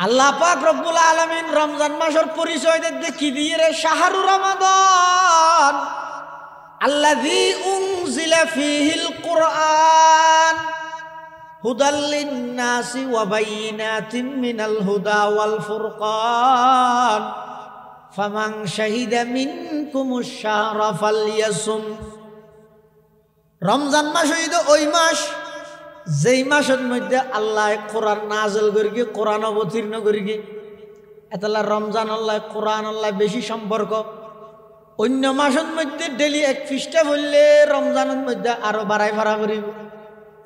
আল্লাহ পাক রব্বুল আলামিন রমজান মাসের পরিচয় দিতে কি দিয়ে রে? শাহরু রমাদান আল্লাযী উনজিলা ফীহিল কুরআন হুদাল লিন-নাসি ওয়া বায়িনাতিন মিনাল হুদা ওয়াল ফুরকান ফামান শাহিদা মিনকুমুশ শাহরা ফালইয়াসুম। রমজান মাস হইল ওই মাস যেই মাসের মধ্যে আল্লাহ কোরআন নাযিল করিগে, কোরআন অবতীর্ণ করিগে। এতলা রমজান আল্লাহ কোরআন আল্লাহ বেশি সম্পর্ক। অন্য মাসের মধ্যে ডেলি এক পৃষ্ঠা বললে রমজানের মধ্যে আরো বাড়াই ভাড়া করিব।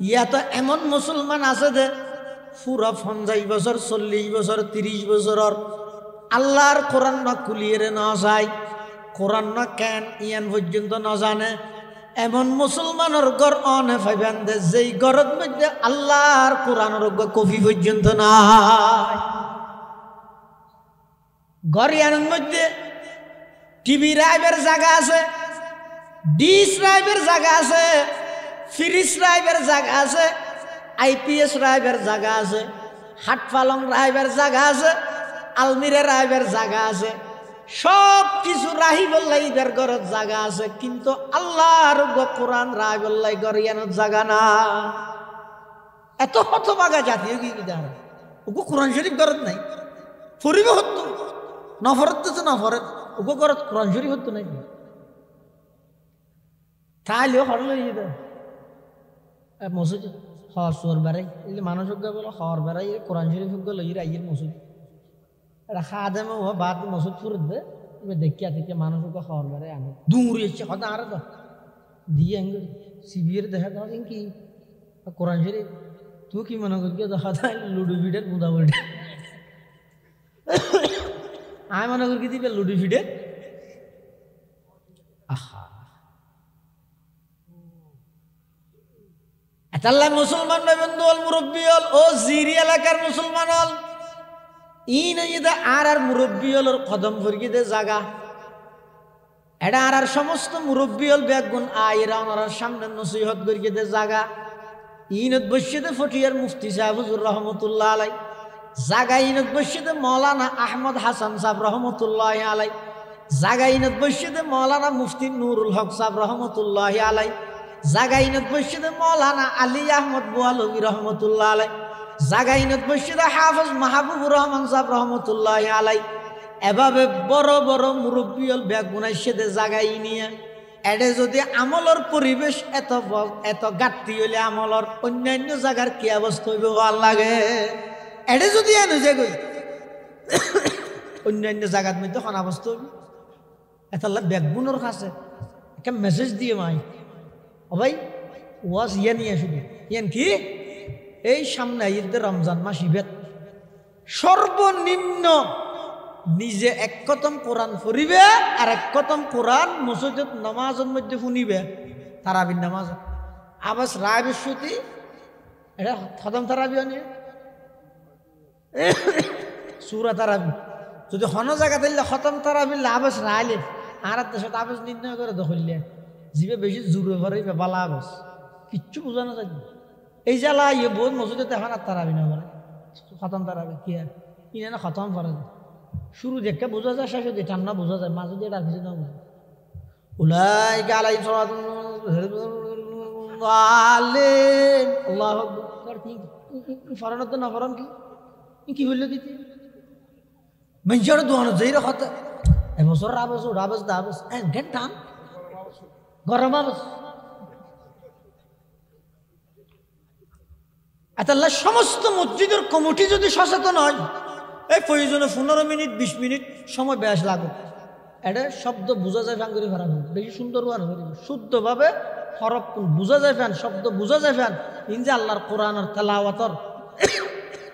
ইয়া তো এমন মুসলমান আছে যে পুরা 50 বছর 40 বছর 30 বছরের আল্লাহর কোরআন না কুলিয়ে ন যায়, কোরআন না কেন ইয়ান পর্যন্ত ন জানে। এমন মুসলমানের ঘর অনে ফাইবেন দে যেই ঘরের মধ্যে আল্লাহর কোরআনের কফি পর্যন্ত নাই। ঘর ইয়ানের মধ্যে টিভি রাইবের জায়গা আছে, ডিশ রাইবের জায়গা আছে, ফ্রিজ রাইবের জায়গা আছে, আইপিএস রাইবের জায়গা আছে, হাট পালং রাইবের জায়গা আছে, আলমিরা রাইবের জায়গা আছে, সব কিছু রাহিবল্লাই ইদার ঘরের জায়গা আছে। কিন্তু আল্লাহর কোরআন রাহিবল্লাই গরিয়ানোর জায়গা না। এত হতভাগা জাতীয় কি দাঁড়া ওগো কোরআন শরীফ ঘরত নাই, ফরিবে হতো নফরত তো নফরত ওগো ঘরত কোরআন শরীফ হতো নাই। তাহলেও হরল মসজিদ হর সোর বেড়াই এগুলি মানুষ বলে হর বেড়াই কোরআন শরীফ লইর আইয়ের মসজিদ এটা খাদেমে ও বাদ মসজিদ ফুরত দে এবার দেখিয়া থেকে মানুষ হর বেড়াই আনে দূরে এসছে হতা আর দিয়ে আঙ্গুল সিবিএর দেখা দাও কি কোরআন শরীফ তুই কি মনে করি দেখা যায় লুডু ফিডের মুদা বলটা আমি মনে করি কি দিবে লুডু ফিডের। আহা এতাল্লাহ মুসলমান বন্ধু হল মুরব্বী হল ও জিরি এলাকার মুসলমান হল ইন আর মুরব্বী হল কদম ফরিয়ে দে জাগা এটা আর সমস্ত মুরব্বী হল বেগুন আইরা ওনার সামনে নসিহত করিয়ে দে জাগা ইনত বসিদে ফটিয়ার মুফতি সাহেব হুজুর রহমতুল্লাহ আলাই জাগা ইনত বসিদে মৌলানা আহমদ হাসান সাহেব রহমতুল্লাহ আলাই জাগা ইনত বসিদে মৌলানা মুফতি নুরুল হক সাহেব রহমতুল্লাহ আলাই জাগাইনত বসিদে মৌলানা আলী আহমদ বুয়ালবী রহমতুল্লাহ আলাই জাগাইনত বসিদে হাফেজ মাহবুবুর রহমান সাহেব রহমতুল্লাহ আলাই। এভাবে বড় বড় মুরব্বী বেগুনাইছে জাগাই নিয়ে এডে যদি আমলর পরিবেশ এত গাঁতি হইলে আমলর অন্যান্য জায়গার কি অবস্থা হইব ভাল লাগে। এডে যদি এনে যে গই অন্যান্য জায়গার মধ্যে কোন অবস্থা হইব এত বেগুনের কাছে একটা মেসেজ দিয়ে মাই ও ভাই ওয়াজ ইয়ে নিয়ে শুধু ইয়েন কি এই সামনে ঈদের রমজান মাস ইবেদ সর্বনিম্ন নিজে এক কতম কোরআন পড়িবে আর এক কতম কোরআন মসজিদ নামাজের মধ্যে শুনিবে তারাবির নামাজ আবাস রায় বৃহস্পতি এটা খতম তারাবি নিয়ে সুরা তারাবি যদি হন জায়গা দিলে খতম তারাবি আবাস রায়লে আর দেশত আবাস নির্ণয় করে দখললে জিবে বেশি জোরে ভরে বালা আবাস কিচ্ছু বোঝানো যায় এই জ্বালা ইয়ে বহুত মসজিদে এখন আর তারাবি না বলে খতম তারাবি কি আর কিনে না খতম করে শুরু দেখে বোঝা যায় শেষে দিয়ে ঠান্ডা বোঝা যায় মাঝে দিয়ে আর কিছু না বোঝা উলাই গালাই আল্লাহ ফরানত না ফরান কি কি হইল দিতে মানুষের দোয়ানো যাই রাখতে এবছর আবাস আবাস দা আবাস গেট টান গরম আবাস আল্লাহ সমস্ত মসজিদের কমিটি যদি সচেতন হয় এই প্রয়োজনে 15 মিনিট 20 মিনিট সময় বেশ লাগুক এটা শব্দ বোঝা যায় ফ্যান করে ফেরানো বেশি সুন্দর শুদ্ধভাবে হরফ বোঝা যায় ফ্যান শব্দ বোঝা যায় ফ্যান ইনজা আল্লাহর কোরআনের তেলাওয়াতর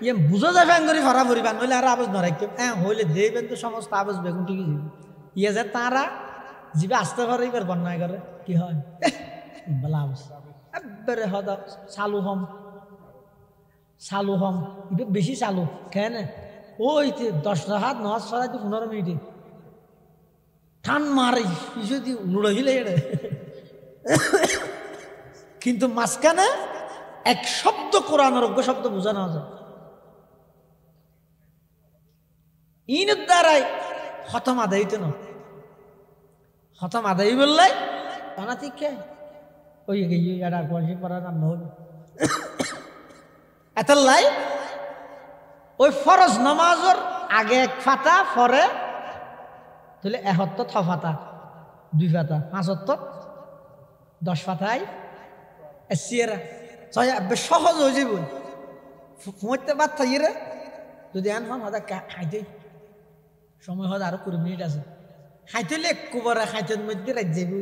ইয়ে বোঝা যায় ফ্যান করে ফেরা ফরিবান নইলে আর আবাজ নয় হ্যাঁ হইলে দেবেন তো সমস্ত আবাজ বেগুন ঠিকই যাবে ইয়ে যে তারা জিবে আসতে পারে এবার বন্যায় করে কি হয় বলা আবাজ একবারে হদা চালু হম এটা বেশি চালু কেন ওই 10 রাত 9 ছড়াই 15 মিনিটে টান মারে যদি লুড়াইলে এটা কিন্তু মাঝখানে এক শব্দ কোরআনের শব্দ বোঝানো যায় ইনের দ্বারাই খতম আদায় হইতো না খতম আদায় বললে অনাতিক ওই গিয়ে এটা পয়সা পড়া না নহল এত লাই ওই ফরজ নামাজের আগে এক ফাতা পরে তাহলে 71 ফাতা 2 ফাতা 75 10 ফাতাই এসিরা ছয় সহজ হয়ে যাব ফুঁতে বাদ থাকি রে যদি আন হন হদা খাইতে সময় হদ আরো 20 মিনিট আছে খাইতে একবারে খাইতে মধ্যে রাত যাইব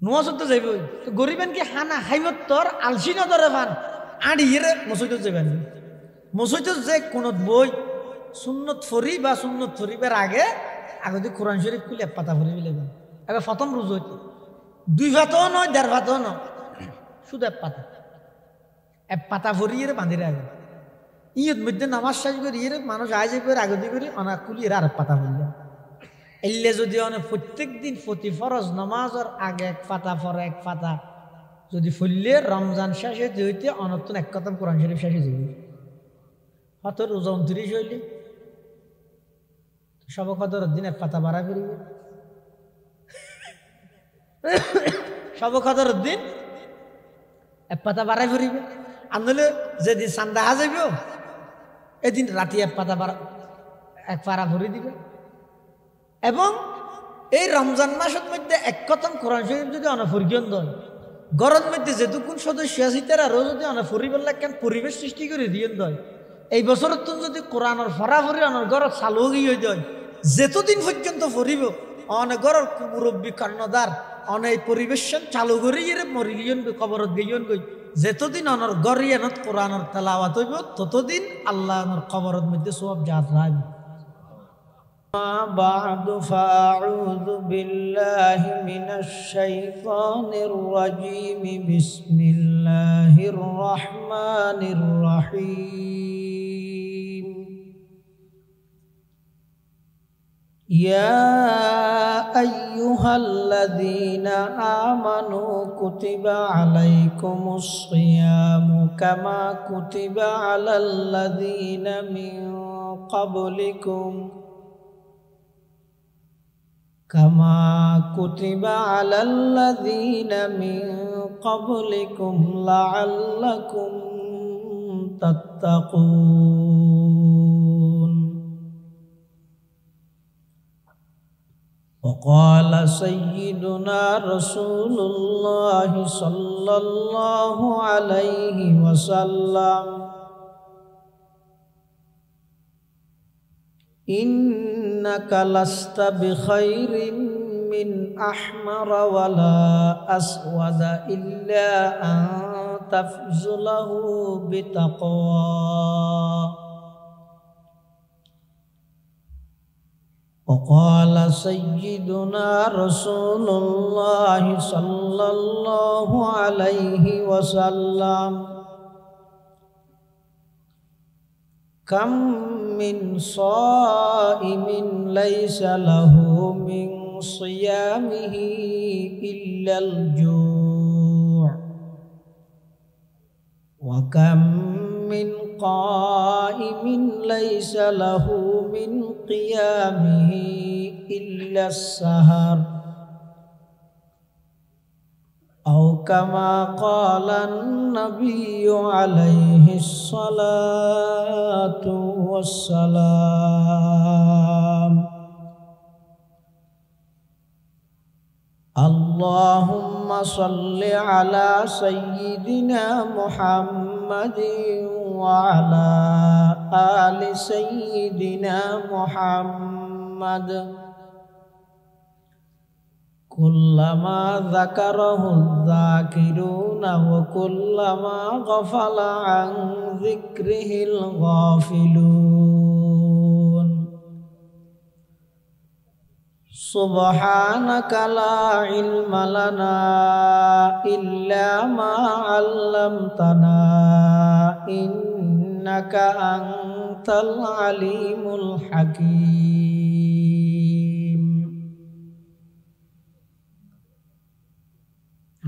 নোয়াজ তো যাইব তো গরিবেন কি হানা খাইব তোর আলসি নদরে ফান আড়ি রে মসজিদ যাবেন মসজিদ যে কোন বই সুন্নত ফরি বা সুন্নত ফরিবার আগে আগতে কোরআন শরীফ খুলে পাতা ফরি লাগবেন এবার প্রথম রোজ হইতে 2 ফাতাও নয় 1.5 ফাতাও নয় শুধু এক পাতা ফরিয়ে বাঁধি রাখবে ইয়ের মধ্যে নামাজ শেষ করি ইয়ে মানুষ আয় যাই করে আগতি করি অনেক কুলিয়ে আর পাতা ফরিয়ে এলে যদি অনেক প্রত্যেক দিন প্রতি ফরজ নামাজের আগে এক পাতা পরে এক পাতা যদি ফুললে রমজান শেষে হইতে অনর্থন এক কথা কোরআন শরীফ শেষে যাবে হয়তো রোজা 29 হইলে সব কদর দিন এক পাতা বাড়া ফিরবে সব কদর দিন এক পাতা বাড়াই ফিরবে আনলে যেদিন চান্দা হা যাইব এদিন রাতি এক পাতা এক পাড়া ভরি দিবে এবং এই রমজান মাসের মধ্যে এক কথম কোরআন শরীফ যদি অনফরিগন দেয় গরম মধ্যে যেটুকুন সদস্য আছে তারাও যদি অনফরিবার কেন পরিবেশ সৃষ্টি করে দিয়ে দেয় এই বছরের তুমি যদি কোরআনের ফরাফরি অনেক গরত চালু গিয়ে দেয় যেতদিন পর্যন্ত ফরিব অনেক গরর মুরব্বী কর্ণদার অনেক পরিবেশ চালু করে মরি গিয়েন কবরত গিয়েন গই যেতদিন অনর গরিয়ানত কোরআনের তেলাওয়াত হইব ততদিন আল্লাহ কবরত মধ্যে সব জাত রাখবে بعد فأعوذ بالله من الشيطان الرجيم بسم الله الرحمن الرحيم يا أيها الذين آمنوا كتب عليكم الصيام كما كتب على الذين من قبلكم كما كتب على الذين من قبلكم لعلكم تتقون وقال سيدنا رسول الله صلى الله عليه وسلم إنك لست بخير من أحمر ولا أسود إلا أن تفزله بتقوى وقال سيدنا رسول الله صلى الله عليه وسلم كم من صائم ليس له من صيامه إلا الجوع وكم من قائم ليس له من قيامه إلا السهر أو كما قال النبي عليه الصلاة والسلام اللهم صل على سيدنا محمد وعلى آل سيدنا محمد كلما ذكره الذاكرون وكلما غفل عن ذكره الغافلون سبحانك لا علم لنا إلا ما علمتنا إنك أنت العليم الحكيم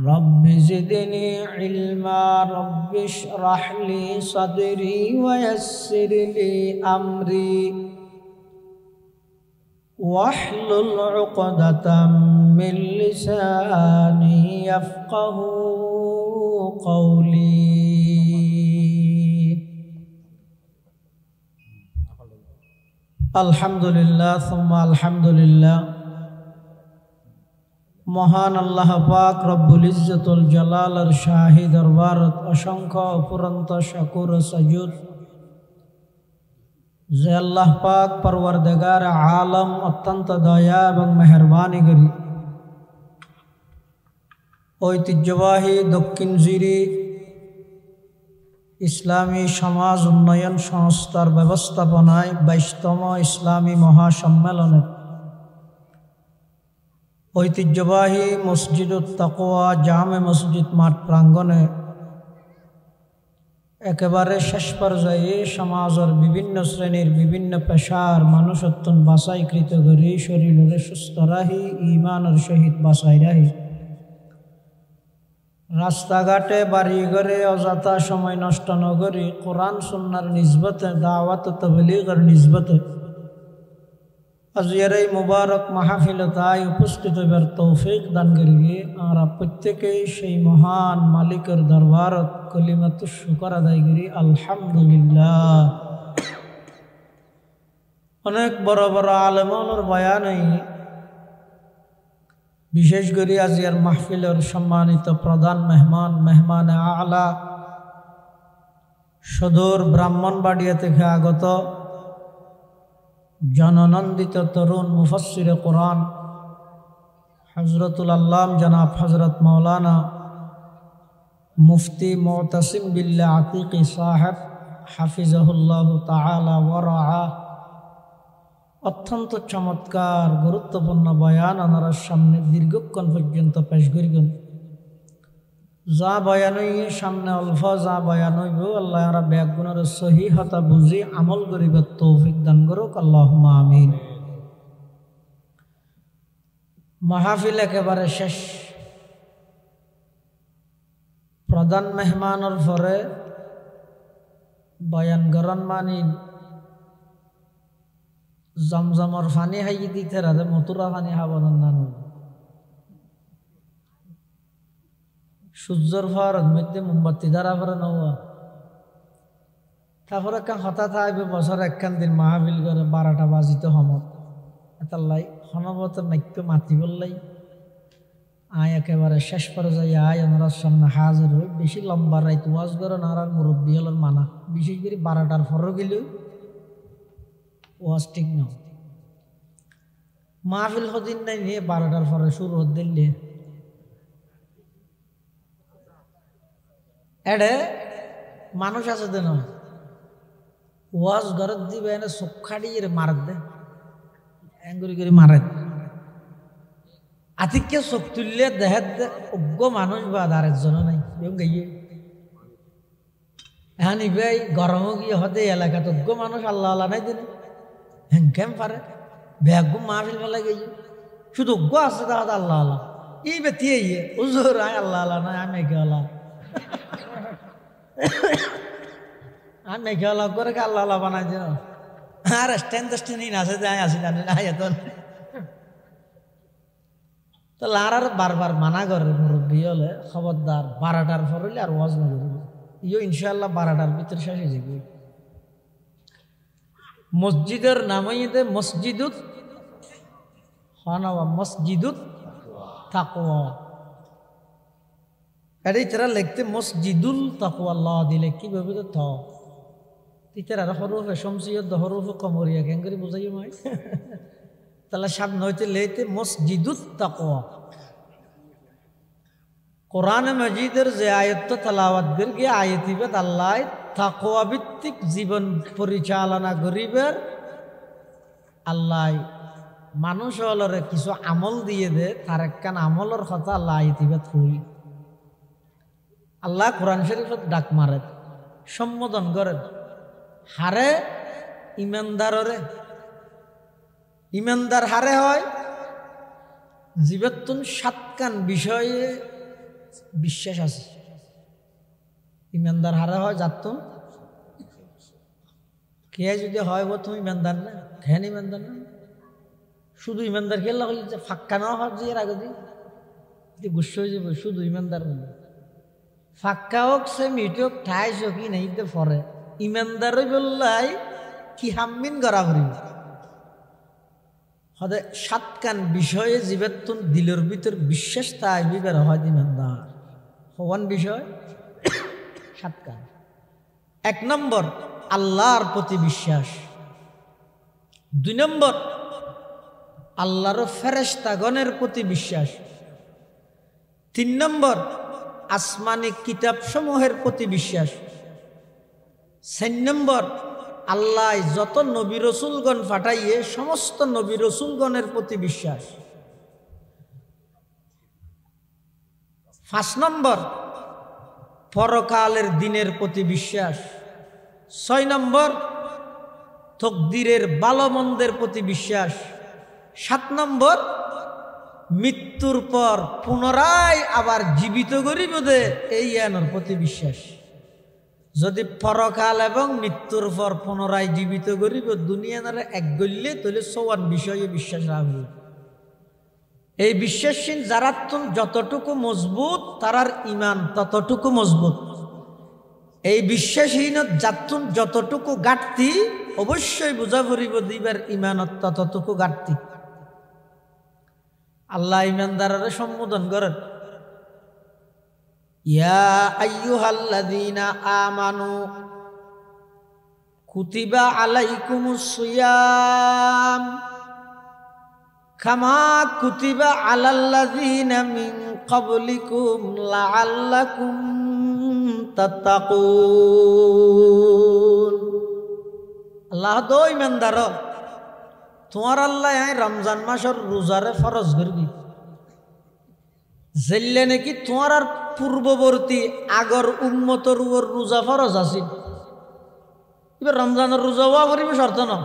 رب زدني علما رب اشرح لي صدري ويسر لي أمري واحلل عقدة من لساني يفقه قولي الحمد لله ثم الحمد لله মহান আল্লাহ পাক রব্বুল ইজ্জতুল জালালের শাহী দরবারত অসংখ্য অপুরন্ত শুকর ও সাজুদ যে আল্লাহ পাক পরওয়ারদিগার আলম অত্যন্ত দয়া এবং মেহেরবানি করি ঐতিহ্যবাহী দক্ষিণ জিরি ইসলামী সমাজ উন্নয়ন সংস্থার ব্যবস্থাপনায় 22তম ইসলামী মহাসম্মেলনের ঐতিহ্যবাহী মসজিদুত তাকওয়া জামে মসজিদ মাঠ প্রাঙ্গণে একেবারে শেষ পর্যায়ে সমাজের বিভিন্ন শ্রেণীর বিভিন্ন পেশার মানুষত্বন বাছাইকৃত করি শরীরের সুস্থ রাহি ইমানের সহিত বাছাই রাহি রাস্তাঘাটে বাড়িঘরে অযথা সময় নষ্ট নগরী কোরআন সুন্নাহর নিসবতে দাওয়াত ও তাবলীগের নিসবতে আজকের এই মুবারক মাহফিলতায় উপস্থিত হবার তৌফিক দান করিয়ে আমরা প্রত্যেকেই সেই মহান মালিকের দরবারত কলিমাতু শুকর আদায় করি আলহামদুলিল্লাহ। অনেক বড় বড় আলেমর বয়ান বিশেষ করে আজকের মাহফিলের সম্মানিত প্রধান মেহমান আলা সদর ব্রাহ্মণবাড়িয়া থেকে আগত জননন্দিত তরুণ মুফাসসিরে কোরআন হযরতুল আল্লাম জনাব হযরত মাওলানা মুফতি মুতাসিম বিল্লাহ আতিকি সাহেব হাফিজাহুল্লাহ তাআলা ওয়া রাআ অত্যন্ত চমৎকার গুরুত্বপূর্ণ বয়ান ওনার সামনে দীর্ঘক্ষণ পর্যন্ত পেশ করিবেন। যা বয়ান সামনে অল্প যা বয়ান হইব আল্লাহ আমরা ব্যাগুণের সহিহতা বুঝি আমল করিবার তৌফিক দান করুক আল্লাহুম্মা আমিন। মাহফিল একেবারে শেষ, প্রধান মেহমানের পরে বয়ান গরণ মানি জমজমর পানি খাই দিতে রাতে মতুরা পানি খাবার না সূর্যর ফরত মধ্যে মোমবাতি দ্বারা করে নেওয়া তারপরে একখান হঠাৎ আইবে বছর একখান দিন মাহফিল করে 12টা বাজিত সমত এতাল্লাই সনবত মাইক্য মাতি বললাই আয় একেবারে শেষ পর্যায়ে আয় ওনার সামনে হাজির হই। বেশি লম্বা রাইত ওয়াজ করে নারার মুরব্বী হলেন মানা, বিশেষ করে 12টার পরও গেলেও ওয়াজ ঠিক না। মাহফিল হদিন নাই নিয়ে 12টার পরে শুরু হত দিল্লি এডে মানুষ আছে দেন ওয়াজ ঘরত দিবে এনে চোখাড়ি মার দে এঙ্গুরি করে মারে আতিকে চোখ তুললে দেহে অজ্ঞ মানুষ বা আরেকজন নাই গাইয়ে এখন ইবাই গরমও গিয়ে হতে এলাকাত অজ্ঞ মানুষ আল্লাহ আল্লাহ নাই দিনে হ্যাঁ পারে ব্যাগ মাহফিল ফেলে গিয়ে শুধু অজ্ঞ আছে তাহলে আল্লাহ আল্লাহ ই বেতিয়ে উজুর আয় আল্লাহ আল্লাহ নাই আমি কে আল্লাহ আমি মেঘে আল্লাহ করে আল্লাহ আল্লাহ বানাই দিন আর স্ট্যান্ড আছে যাই আসি জানি না এখন তো লারার বারবার মানা করে মুরব্বী হলে খবরদার 12টার পর হইলে আর ওয়াজ না করবে ইও ইনশাআল্লাহ 12টার ভিতরে শেষ হয়ে যাবে। মসজিদের নামই মসজিদুত হানাওয়া মসজিদুত তাকওয়া এটাই তারা লিখতে মসজিদুল তাকওয়া আল্লাহ দিলে কিভাবে তো তিতার আর হরফে শমসিয়ত হরফে কমরিয়া কেন করে বুঝাই মাই তাহলে সামনে হইতে লেতে মসজিদুত তাকওয়া কোরআন মজিদের যে আয়াত তেলাওয়াত করবে আয়াতিবাদ আল্লাহ তাকওয়া ভিত্তিক জীবন পরিচালনা করিবার আল্লাহ মানুষ হলরে কিছু আমল দিয়ে দে তার একখান আমলের কথা আল্লাহ আয়াতিবাদ কই আল্লাহ কোরআন শরীফত ডাক মারে সম্বোধন করেন হারে ইমানদাররে ইমানদার হারে হয় জীবত্তন সাতকান বিষয়ে বিশ্বাস আছে। ইমানদার হারা হয় যাতুন কে যদি হয় তুমি ইমানদার না, খেয়ে ইমানদার না, শুধু ইমানদার খেলা হলে যে ফাক্কা না হওয়ার যে এর আগে দিয়ে গুস্স হয়ে যাবে। শুধু ইমানদার বলে ফাক্কা হোক সে মিট হোক ঠাইস হোক ই নাই পরে ইমানদার বললাই কি হাম্মিন গড়া করি হদে সাতকান বিষয়ে জীবেতন দিলের ভিতর বিশ্বাস তাই বিবের হয় ইমানদার হওয়ান বিষয় সাতকান। 1 নম্বর আল্লাহর প্রতি বিশ্বাস, 2 নম্বর আল্লাহর ফেরেশতাগণের প্রতি বিশ্বাস, 3 নম্বর আসমানি কিতাব সমূহের প্রতি বিশ্বাস, 4 নম্বর আল্লাহ যত নবী রসুলগণ পাঠাইয়ে সমস্ত নবী রসুলগণের প্রতি বিশ্বাস, 5 নম্বর পরকালের দিনের প্রতি বিশ্বাস, 6 নম্বর তকদিরের ভালো মন্দের প্রতি বিশ্বাস, 7 নম্বর মৃত্যুর পর পুনরায় আবার জীবিত গরিবদের এই জ্ঞানের প্রতি বিশ্বাস। যদি পরকাল এবং মৃত্যুর পর পুনরায় জীবিত গরিব দুনিয়ার এক গল্লে তাহলে 54 বিষয়ে বিশ্বাস রাখবে। এই বিশ্বাসহীন যারা যতটুকু মজবুত তারার ইমান ততটুকু মজবুত। এই বিশ্বাসহীন যাতুন যতটুকু ঘাটতি অবশ্যই বুঝা পড়িব দিবার ইমানত ততটুকু ঘাটতি। আল্লাহ ইমানদাররে সম্বোধন করেন ইয়া আইয়ুহাল্লাযীনা আমানু কুতিবা আলাইকুমুস সিয়াম কামা কুতিবা আলাল্লাযীনা মিন ক্বাবলিকুম লাআল্লাকুম তাত্তাকুন। আল্লাহ দো ইমানদার তোমার আল্লাহ রমজান মাসের রোজারে ফরজ করবি জেললে নাকি তোমার আর পূর্ববর্তী আগর উম্মতর উপর রোজা ফরজ আছে। এবার রমজানের রোজা হওয়া করিবে শর্ত না,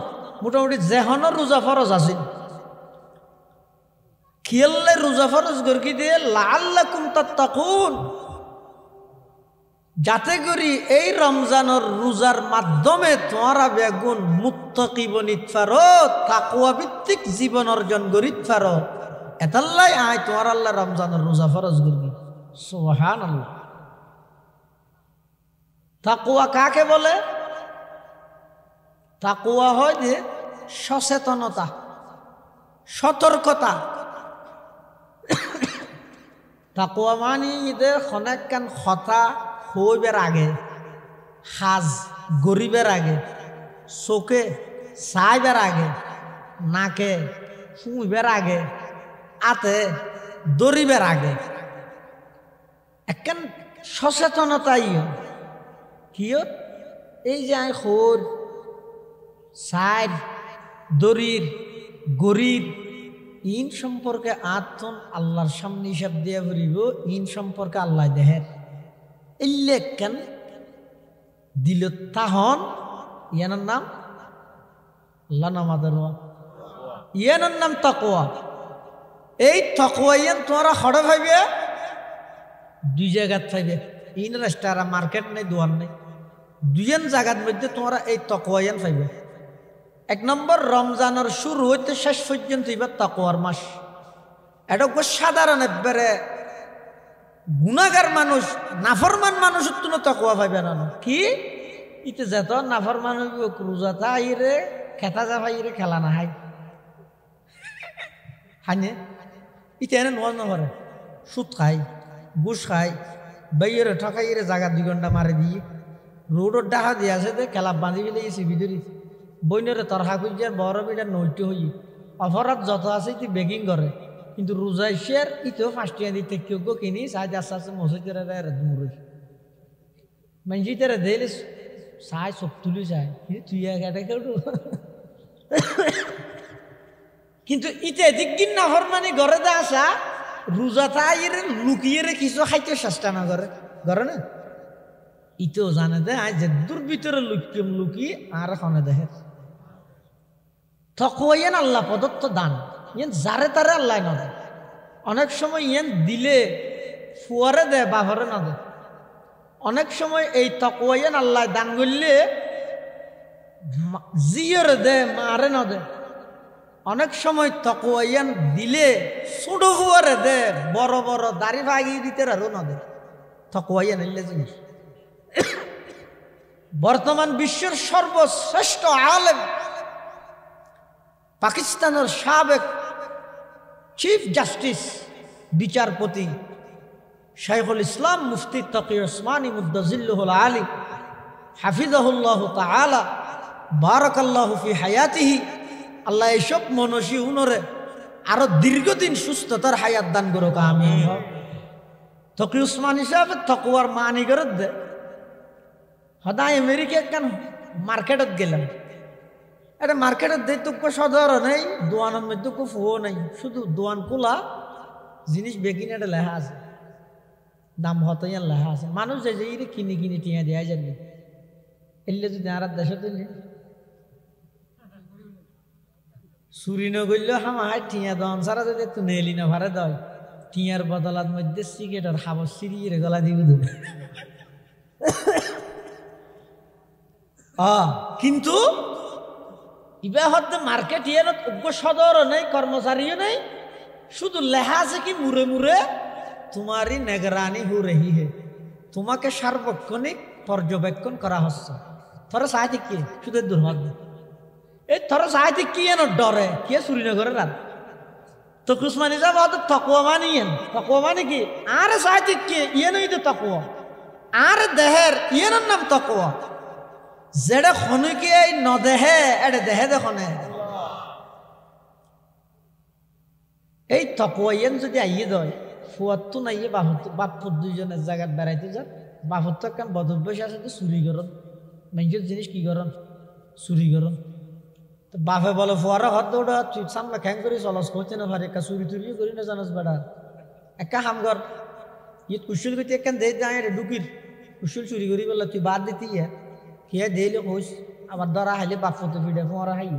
মোটামুটি যেহনের রোজা ফরজ আছে খেললে রোজা ফরজ গরকি দিয়ে লাআল্লাকুম তাত্তাকুন, যাতে করি এই রমজানের রোজার মাধ্যমে তোমরা বেগুন মুত্তাকি বনিত পারো, তাকওয়া ভিত্তিক জীবন অর্জন করিত পারো। এতাল্লাই আয় তোমার আল্লাহ রমজানের রোজা ফরজ করবি। সুবহানাল্লাহ। তাকওয়া কাকে বলে? তাকওয়া হয় যে সচেতনতা, সতর্কতা। তাকওয়া মানে ঈদের অনেক কান কথা হইবার আগে, হাজ গরিবের আগে, চোখে চাইবার আগে, নাকে শুইবার আগে, আতে দরিবার আগে একখান সচেতনতাই কিয় এই যে আই খোর সাইড দরির গরিব ইন সম্পর্কে আত্মন আল্লাহর সামনে হিসাব দিয়া করিব, ইন সম্পর্কে আল্লাহ দেহের ইল্লে কেন দিল তাহন ইয়ানোর নাম আল্লাহ নামাদের ইয়ানোর নাম তাকওয়া। এই তাকওয়া ইয়ান তোমরা হড়ে ভাইবে 2 জায়গাত পাইবে, ইন রাস্তারা মার্কেট নেই দোয়ান নেই, 2 জায়গার মধ্যে তোমরা এই তাকওয়া ইয়ান পাইবে। 1 নম্বর রমজানের শুরু হইতে শেষ পর্যন্ত এবার তাকওয়ার মাস। এটা সাধারণ একবারে গুনাহগার মানুষ নাফরমান মানুষের তো তাকওয়া পাইবে না। কি ইতে যেত নাফরমান রোজা তাইরে খেতা যা ভাইরে খেলা না হাই হানে ইতে এনে নোয়াজ না করে সুদ খাই ঘুষ খাই বাইরে ঠকাইরে জায়গা 2 ঘন্টা মারে দিয়ে রোডর ডাহা দিয়ে আছে দে খেলা বাঁধি ফেলে গেছি ভিতরে বইনরে তরহা খুঁজার বড় বিটা নৈট হই অপরাধ যত আছে তুই বেগিং করে, কিন্তু রোজা শেয়ার ইতেও 5 টাকা দিতে কেউ কিনি সাজ আস্তে আস্তে মসজিদের দূর মঞ্জিতের দেলে সাই সব তুলি যায় তুই একা কেউ কিন্তু ইতে দিকদিন না হরমানি ঘরে দা আসা রোজা তাই লুকিয়ে কিছু খাইতে চেষ্টা না করে ঘরে না ইতেও জানে দে আজ যে দূর ভিতরে লুকি আর এখানে দেখে তাকওয়া ইয়ান আল্লাহ প্রদত্ত দান, ইয়ান যারে তারে আল্লাহ না দেয়। অনেক সময় ইয়ান দিলে ফুয়ারে দে বাঘরে না দে। অনেক সময় এই তকওয়াইন আল্লাহ দান করলে জিয়রে দে মারে না দে। অনেক সময় তকওয়াইন দিলে ছোট ফুয়ারে দে, বড় বড় দাড়ি ভাগিয়ে দিতে আরো না দে। তকওয়াইন এলে জিনিস। বর্তমান বিশ্বের সর্বশ্রেষ্ঠ আলেম পাকিস্তানের সাবেক চিফ জাস্টিস বিচারপতি শাইখুল ইসলাম মুফতি তকি ওসমানী মুদ্দাজিল্লুহুল আলী হাফিজাহুল্লাহ তাআলা বারাকাল্লাহু ফি হায়াতিহি, আল্লাহ এসব মনসী উনরে আরো দীর্ঘদিন সুস্থতার হায়াত দান করুক আমিন। তকি ওসমান হিসাবে তকওয়ার মানি করে দে। সদায় আমেরিকা কেন মার্কেটত গেলাম, এটা মার্কেটের দেখতে সদর নেই, দোয়ানের মধ্যে খুব ফুয়ো নেই, শুধু দোয়ান খোলা জিনিস বেকিনে একটা লেখা আছে, দাম হতো লেখা আছে। মানুষ যে কিনে কিনে টিয়া দেওয়া যাবে এলে যদি আর দেশে তুলি চুরি নগরলেও হামাহাই টিয়া দন সারা যদি একটু নেলি না ভারে দেয়, টিয়ার বদলার মধ্যে সিগারেটের হাবর সিরিয়ে গলা দিব। কিন্তু ইবা হতে মার্কেট ইয়ের অজ্ঞ সদরও নেই, কর্মচারীও নেই, শুধু লেখা আছে কি মুরে মুরে তোমারই নেগরানি হু রহি হে, তোমাকে সার্বক্ষণিক পর্যবেক্ষণ করা হচ্ছে। থরে সাহিত্যিক কি শুধু দূর হবে এই থরে সাহিত্যিক কি এন ডরে কে শ্রীনগরের রাত তো কুসমানি যাব তকুয়া মানিয়েন। তকুয়া মানে কি আরে সাহিত্যিক কি ইয়ে নই তো তকুয়া, আর দেহের ইয়ের নাম তকুয়া। যেটা খনুকে এই নদেহে এটা দেহে দেখনে। এই তকুয়াইন যদি আইয়ে দেয় ফুয়াত্তু নাইয়ে বাপুর দুইজনের জায়গায় বেড়াইতে যান, বাপুর তো কেন বদভ্যাস আছে তো চুরি করন, মানুষের জিনিস কি করন চুরি করন। তো বাপে বলে ফুয়ারা হত ওটা সামনে খ্যাং করে চলস করছে না ভারে একা চুরি টুরিও করি না জানাস বেড়া একা হামগর ইয়ে কুশল করতে একখান দে যায় রে ডুকির কুশল চুরি করি বললে তুই বাদ দিতি খেয়ে দিলে খুশ, আবার ধরা হাইলে বাপ ফটো ফিডে ফোঁরা হাই।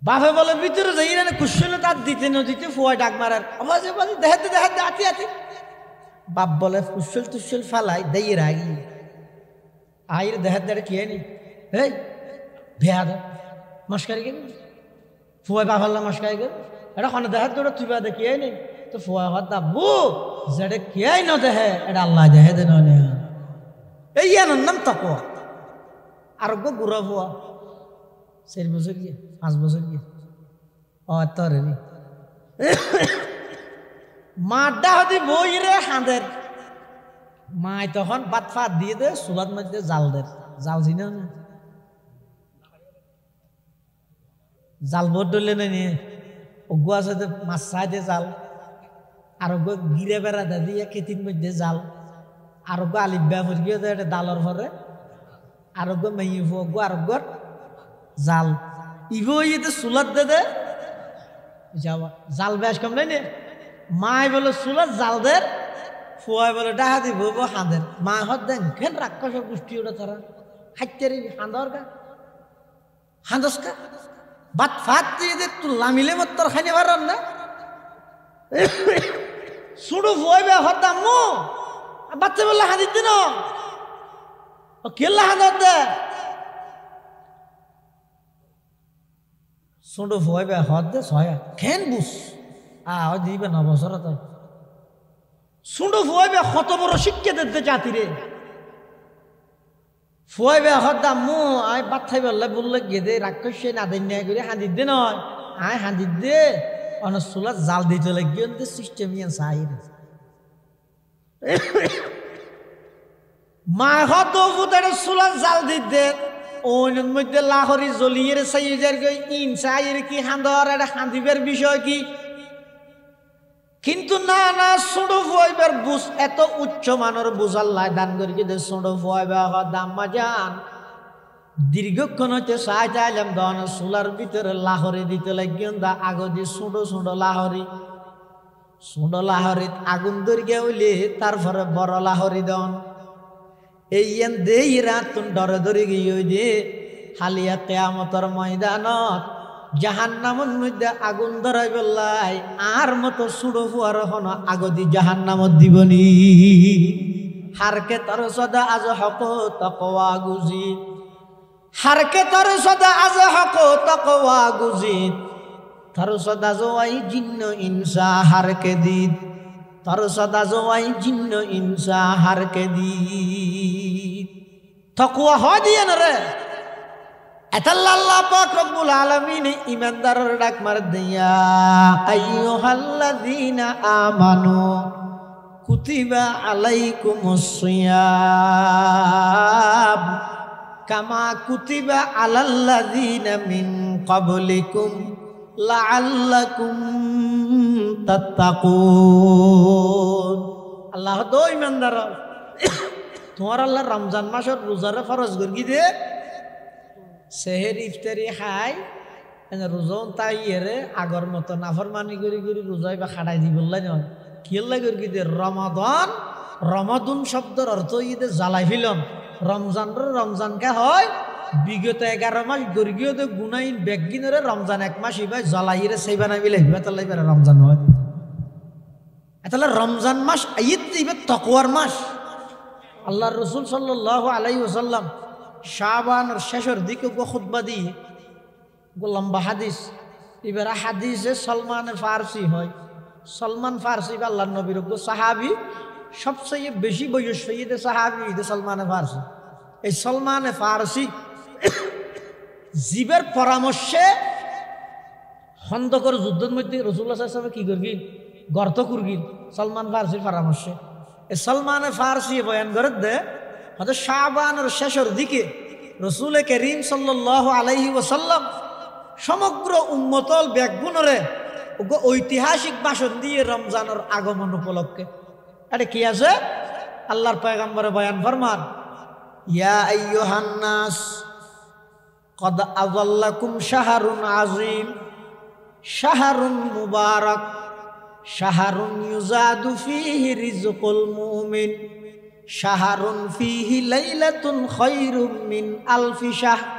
বাপে বলে ভিতরে যাই না কুশলে তার দিতে না দিতে ফুয়া ডাক মারার আওয়াজে বলে দেখাতে দেখাতে আতি আতি। বাপ বলে কুশল টুশল ফালাই দেই রাগি আইরে দেখাতে দেড়ে খেয়ে নি এই ভেয়া দে মস্কারি কেন ফুয়া বাপাল্লা মস্কারি কর এটা খানে দেখাতে ওটা তুই বা দেখিয়ে নেই তো ফুয়া হাত দাবু যেটা খেয়াই না দেহে এটা আল্লাহ দেহে দে নয় এই ইয়ানোর নাম তকওয়া। আরোগ্য গুড়া ফুয়া 4 বছর গিয়ে 5 বছর গিয়ে তরে মাড্ডা হতে বই রে হাঁদের মায় তখন বাত ফাত দিয়ে দে চুলার মধ্যে জাল দে, জাল চিনে না জাল বোধ ধরলে নিয়ে অজ্ঞ আছে মাছ চাই দে জাল, আরোগ্য গিরে বেড়া দে দিয়ে খেতির মধ্যে জাল, আরোগ্য আলিব্যা ফুরগিয়ে দেয় এটা ডালর ভরে, আরোগ্য মেয়ে ফুয়াগ্য আরোগ্যর জাল ইবো ইয়েতে চুলার দে দে যাওয়া জাল বেশ কম নাই নে মায় বলে চুলার জাল দের ফুয়াই বলে ডাহা দিব হাঁদের মা হত দেন খেন রাক্ষসের গোষ্ঠী ওটা তারা হাইতেরি হাঁদর গা হাঁদস কা বাত ফাত দিয়ে দে তুই লামিলে মত তোর খাইনে পারান না শুধু ফুয়াই বে হতাম মো বাচ্চা বললে হাঁদির দিন কেল্লা হাঁদর দে ছোট ভয় বে হত দে ছয়া খেন বুস দিবে 9 বছর তাই ছোট ভয় বে কত বড় শিক্ষা দিতে জাতিরে ফুয়াই বে হত দাম মু আয় বাচ্চাই বললে বললে গেদে রাক্ষস না দেন না করে হাঁদির দে নয় আয় হাঁদির দে অনেক চুলা জাল দিতে লাগিয়ে সিস্টেম ইয়ান চাই মা হত ফুটারে চুলা জাল দিতে ওনের মধ্যে লাহরি জ্বলিয়ে চাইজার ইনসাইয়ের কি হাঁদর এটা হাঁদিবের বিষয় কি, কিন্তু না না ছোট ফুয়াইবার বুঝ এত উচ্চ মানের বুঝ আল্লাহ দান করি যে ছোট ফুয়াইবা দাম যান দীর্ঘক্ষণ হইতে চাই চাইলাম দন চুলার ভিতরে লাহরি দিতে লাগিয়ে দা আগে দিয়ে ছোট ছোট লাহরিত আগুন ধরিয়ে হইলে তারপরে বড় লাহরি দন এই দেই রাত ডরে ধরে গিয়ে দে হালিয়া কেয়ামতর ময়দানত জাহান্নামের মধ্যে আগুন ধরাই বললাই আর মতো সুড়ো ফুয়ার হন আগদি জাহান্নামত দিবনি হারকে তর সদা আজ হক তকওয়া গুজি হারকে তর সদা আজ হক তকওয়া গুজি তর সদা জওয়াই জিন্ন ইনসা হারকে দিদ তর সদা জওয়াই জিন্ন ইনসা হারকে দিদ তকওয়া হয় দিয়ে না রে আল্লাহ পাক রব্বুল আলামিন ইমানদারের ডাক মার দিয়া আইয়ুহাল্লাযীনা আমানু কুতিবা আলাইকুমুস সিয়াম কামা কুতিবা আলাল্লাযীনা মিন ক্বাবলিকুম লাআল্লাকুম তাত্তাকুন। আল্লাহ তো ইমানদার তোমার আল্লাহ রমজান মাসের রোজার ফরজ গর্গি দে সেহের ইফতারি খাই রোজন তাই এরে আগর মতো নাফরমানি করি করি রোজাই বা খাটাই দি বললাই নয় কি লাগে দে রমাদান রমাদুন শব্দের অর্থ ঈদে জ্বালাই ফিলম রমজানকে হয় বিগত 11 মাস গর্গীয় গুনাইন বেগিনরে রমজান 1 মাস ইবাই জ্বালাইরে সেই বানাই বিলে তাহলে এবার রমজান হয় তাহলে রমজান মাস ঈদ ইবে তকওয়ার মাস। আল্লাহ রসুল সাল্লাল্লাহু আলাইহি ওয়াসাল্লাম শাবানের শেষের দিকে খুতবা দিয়ে লম্বা হাদিস এবার হাদিসে সলমান ফারসি হয় সলমান ফারসি বা আল্লাহ নবীর সাহাবি সবচেয়ে বেশি বয়স সৈয়দে সাহাবি সলমান ফারসি। এই সলমান ফারসি জীবের পরামর্শে খন্দকের যুদ্ধের মধ্যে রাসূলুল্লাহ সাল্লাল্লাহু আলাইহি ওয়াসাল্লাম কি করগিল গর্ত করগিল সলমান ফারসির পরামর্শে। এই সলমান ফারসি বয়ান করে দে হয়তো শাবানের শেষের দিকে রসুল করিম সাল্লাল্লাহু আলাইহি ওয়াসাল্লাম সমগ্র উম্মতল ব্যাগুণরে ঐতিহাসিক ভাষণ দিয়ে রমজানের আগমন উপলক্ষে আরে কি আছে আল্লাহর পয়গম্বরে বয়ান ফরমান ইয়া আইয়ুহান নাস কদ আযাল্লাকুম শাহরুন আযীম শাহরুন মুবারাক শাহরুন ইউজাদু ফীহি রিজকুল মুমিন শাহরুন ফীহি লাইলাতুন খায়রুম মিন আলফি শাহর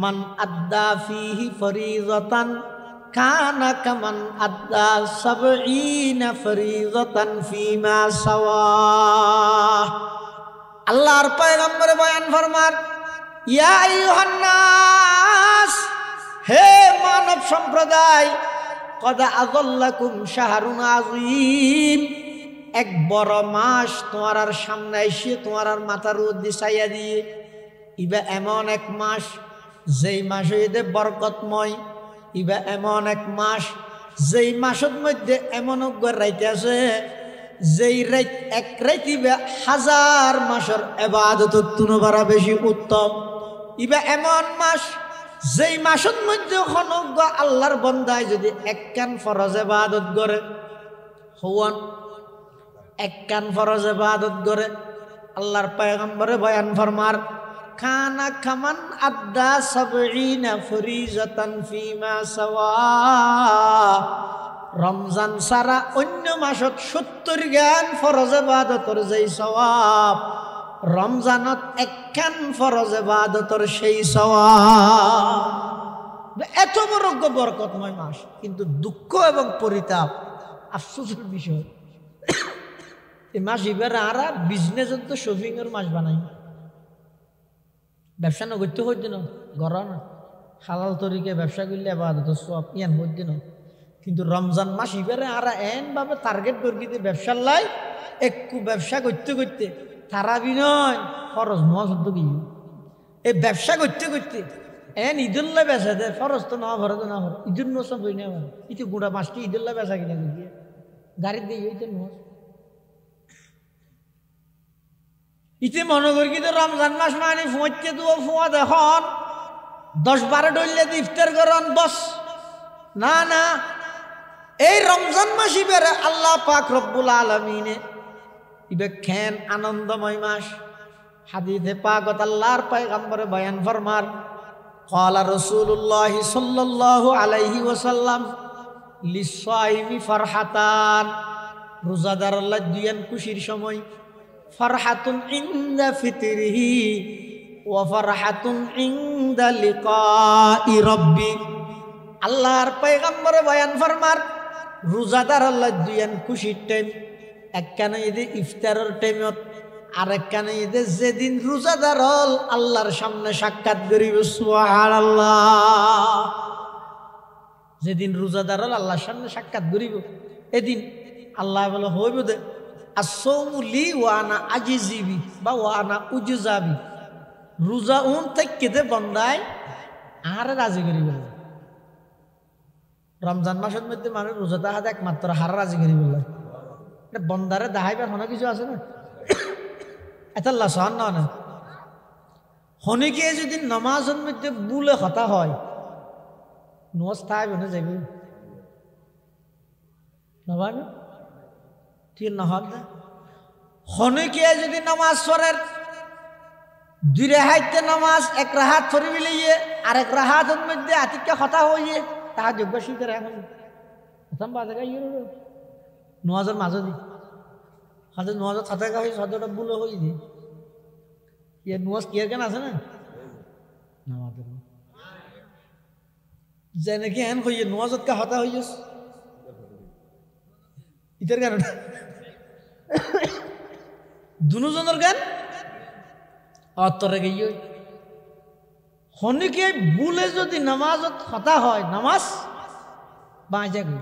মান আদ্দা ফীহি ফরিযাতান কানা কামান আদ্দা 70 ফরিযাতান ফীমা সাওয়া। আল্লাহর পয়গম্বর বয়ান ফরমান ইয়া আইয়ুহান নাস হে মানব সম্প্রদায় কদ আযাল্লাকুম শাহরুন আযীম এক বড় মাস তোমার সামনে এসে তোমার মাথার উদ্দি ছাইয়া দিয়ে ইবা এমন এক মাস যেই মাস হইতে বরকতময় ইবা এমন এক মাস যেই মাসের মধ্যে এমন রাইতে আছে যেই রাত এক রাত ইবা 1000 মাসের ইবাদতের তুলনায় বেশি উত্তম। ইবা এমন মাস যেই মাসের মধ্যে খনজ্ঞ আল্লাহর বন্দায় যদি এক কান ফরজ ইবাদত করে হওয়ান এক কান ফরজ ইবাদত করে আল্লাহর পয়গম্বরে বয়ান ফরমার খানা খামান আদ্দা 70 ফরিজাতান ফীমা সাওয়া। রমজান সারা অন্য মাসত 70 গান ফরজ ইবাদতের যেই সওয়াব রমজানত একখান ফরজ ইবাদতের সেই সওয়াব। এত বড় বরকতময় মাস কিন্তু দুঃখ এবং পরিতাপ আফসোসের বিষয় এই মাস এবার আর বিজনেসের তো শপিং এর মাস বানাই ব্যবসা না করতে হইতে না গড় না হালাল তরিকে ব্যবসা করলে আবাদত সব ইয়ান হইতে না কিন্তু রমজান মাস এবারে আর এন ভাবে টার্গেট করে ব্যবসার লাই একটু ব্যবসা করতে করতে তারা বিনয় ফরজ নোয়া শব্দ কি এই ব্যবসা করতে করতে এন ঈদুল্লাহ বেচা দে ফরজ তো না ভরে তো না ভরে ঈদুল নোসব হই না ইতি গুড়া মাছটি ঈদুল্লাহ বেচা কিনা দিয়ে গাড়ি দিয়ে হইতে নোয়া ইতে মনে করি কিন্তু রমজান মাস মানে ফুঁয়াতে তো ফুঁয়া দেখুন 10-12 ডলে ইফতার করন বস না না এই রমজান মাস ইবারে আল্লাহ পাক রব্বুল আলামিনে ইবে খেন আনন্দময় মাস হাদিসে পাকত আল্লাহর পয়গম্বরে বয়ান ফরমার ক্বালা রাসূলুল্লাহ সাল্লাল্লাহু আলাইহি ওয়াসাল্লাম লিসাইমি ফারহাতান রোজাদার আল্লাহ দিয়ান খুশির সময় ফারহাতুন ইনদা ফিতরিহি ওয়া ফারহাতুন ইনদা লিকাই রাব্বি আল্লাহর পয়গম্বরে বয়ান ফরমার রোজাদার আল্লাহ দুইয়ান খুশির টাইম, একখানে ঈদে ইফতারের টাইমত, আর একখানে ঈদে যেদিন রোজাদার হল আল্লাহর সামনে সাক্ষাৎ করিব। সুবহানাল্লাহ। যেদিন রোজাদার হল আল্লাহর সামনে সাক্ষাৎ করিব, এদিন আল্লাহ বলে হইব দে আসৌমু লি ওয়া আনা আজিজিবি বা ওয়া আনা উজজাবি। রোজা থেকে দে বন্দায় আরে রাজি করিব। রমজান মাসের মধ্যে মানুষ রোজা তাহাতে একমাত্র হারা রাজি করিব। বন্দারে দাহাইবার হনা কিছু আছে না? এতাল্লা সহান না হনিকে যদি নামাজের মধ্যে বুলে হতা হয় নোজ তাই বনে যাইব নবান ঠিক নহল না। হনিকে যদি নামাজ পড়ের দুই রেহাইতে নামাজ এক রাহাত ফরি বিলিয়ে আর এক রাহাতের মধ্যে আতিকে হতা হইয়ে তাহা যোগ্য শিখে এখন প্রথম বাজে ইয়ে নোয়াজের মাঝে দি হাতে নোয়াজ ছাতা গা হয়ে সদটা বুলো হয়ে দিয়ে ইয়ে নোয়াজ কি কেন আছে না নামাজের যে নাকি এন হইয়ে নোয়াজত কা হতা হইয়ে ইটার গান দুজনের গান অতরে গিয়ে হনিকে বুলে যদি নামাজত হতা হয় নামাজ বাঁচা গই।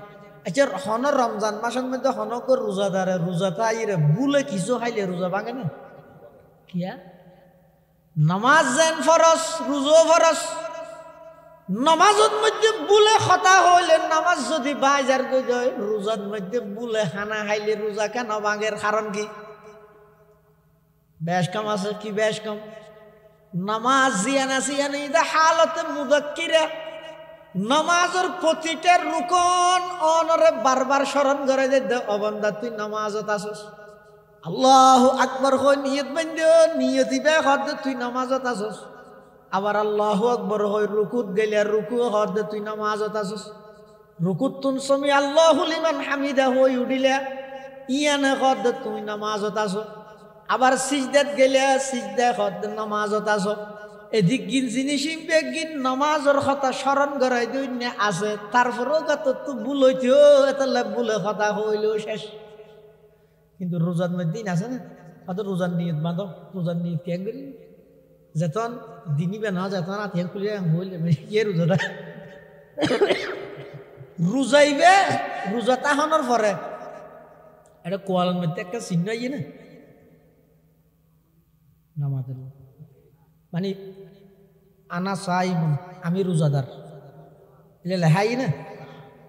আচ্ছা হন রমজান মাসের মধ্যে হনক রোজাদারে রোজা তাইরে বুলে কিছু খাইলে রোজা ভাঙে না কিয়া? নামাজ যেন ফরস রোজো ফরস। নামাজের মধ্যে বুলে হতা হইলে নামাজ যদি বাজার গই যায়, রোজার মধ্যে বুলে খানা খাইলে রোজা কেন ভাঙের কারণ কি? বেশ কাম আছে কি? বেশ কাম নামাজ জিয়ানা সিয়ানা ইদা হালতে মুদাক্কিরা। নামাজের প্রতিটা রুকন অনরে বারবার স্মরণ করে দে অবন্দা তুই নামাজত আসস। আল্লাহু আকবার হয় নিয়ত বান্ধ নিয়তি বে হদ তুই নামাজত আসস। আবার আল্লাহু আকবার হয় রুকুত গেলে রুকু হদ তুই নামাজত আসস। রুকুত তুন সমি আল্লাহু লিমান হামিদা হই উঠিলে ইয়ানে হদ তুই নামাজত আসস। আবার সিজদাত গেলে সিজদা হদ নামাজত আসস। এদিক গিন জিনিস গিন নামাজের কথা স্মরণ করাই দিন আছে, তারপরেও কত তো ভুল হইতেও এত ভুলে কথা হইলেও শেষ। কিন্তু রোজার মধ্যে দিন আছে না, হয়তো রোজার নিয়ত বাঁধো, রোজার নিয়ত ত্যাগ করি যেতন দিনিবে না যেতন আত্মীয় খুলে হইলে কে রোজাটা রোজাইবে। রোজা তাহনের পরে এটা কোয়ালের মধ্যে একটা চিহ্ন ইয়ে না নামাজের মানে আনা সাইমুন আমি রোজাদার এলে লেহাই না।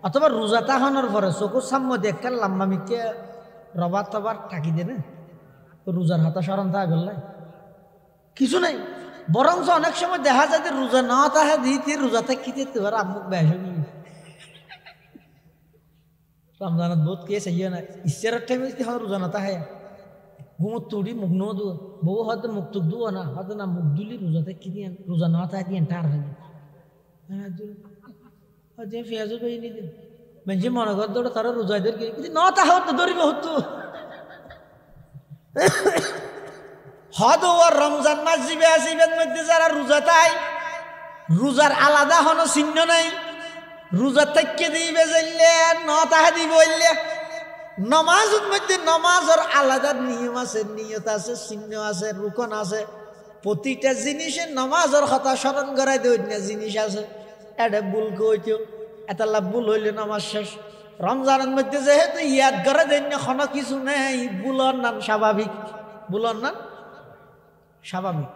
অথবা রোজা তাহানোর পরে চকুর সামনে দেখতে লম্বা মিকে রবার তবার টাকি দে না, রোজার হাতা স্মরণ থাকে বললাই কিছু নাই। বরঞ্চ অনেক সময় দেখা যায় যে রোজা না তাহে দিতে রোজা থাকি তোর আমুক বেশ রমজানত বহুত কে চাইয়ে না ইচ্ছার টাইমে রোজা না তাহে ঘুমত তুড়ি মুখ ন দু বউ হয়তো মুখ টুক দুও না হয়তো না মুখ দুলি রোজাতে কি দিয়ে রোজা না থাকে দিয়ে টার হয়ে যে পেঁয়াজও পেয়ে নি দিন মেঞ্চে মনে কর দৌড়ে তারা রোজাদের কিন্তু ন তা হতো ধরিব হতো হদ ও রমজান মাস জিবে আসিবের মধ্যে যারা রোজা তাই রোজার আলাদা হনো চিহ্ন নাই। রোজা থেকে দিবে যাইলে ন তাহে দিব বললে নমাজের মধ্যে নমাজের আলাদা নিয়ম আছে, নিয়ত আছে, চিহ্ন আছে, রুকন আছে। প্রতিটা জিনিসের নমাজের কথা স্মরণ করাই দেয় জিনিস আছে। এটা ভুল কইতেও এটা ভুল হইলে নামাজ শেষ। রমজানের মধ্যে যেহেতু ইয়াদ করে দেন কোনো কিছু নেই, ভুলর নাম স্বাভাবিক, ভুলর নাম স্বাভাবিক।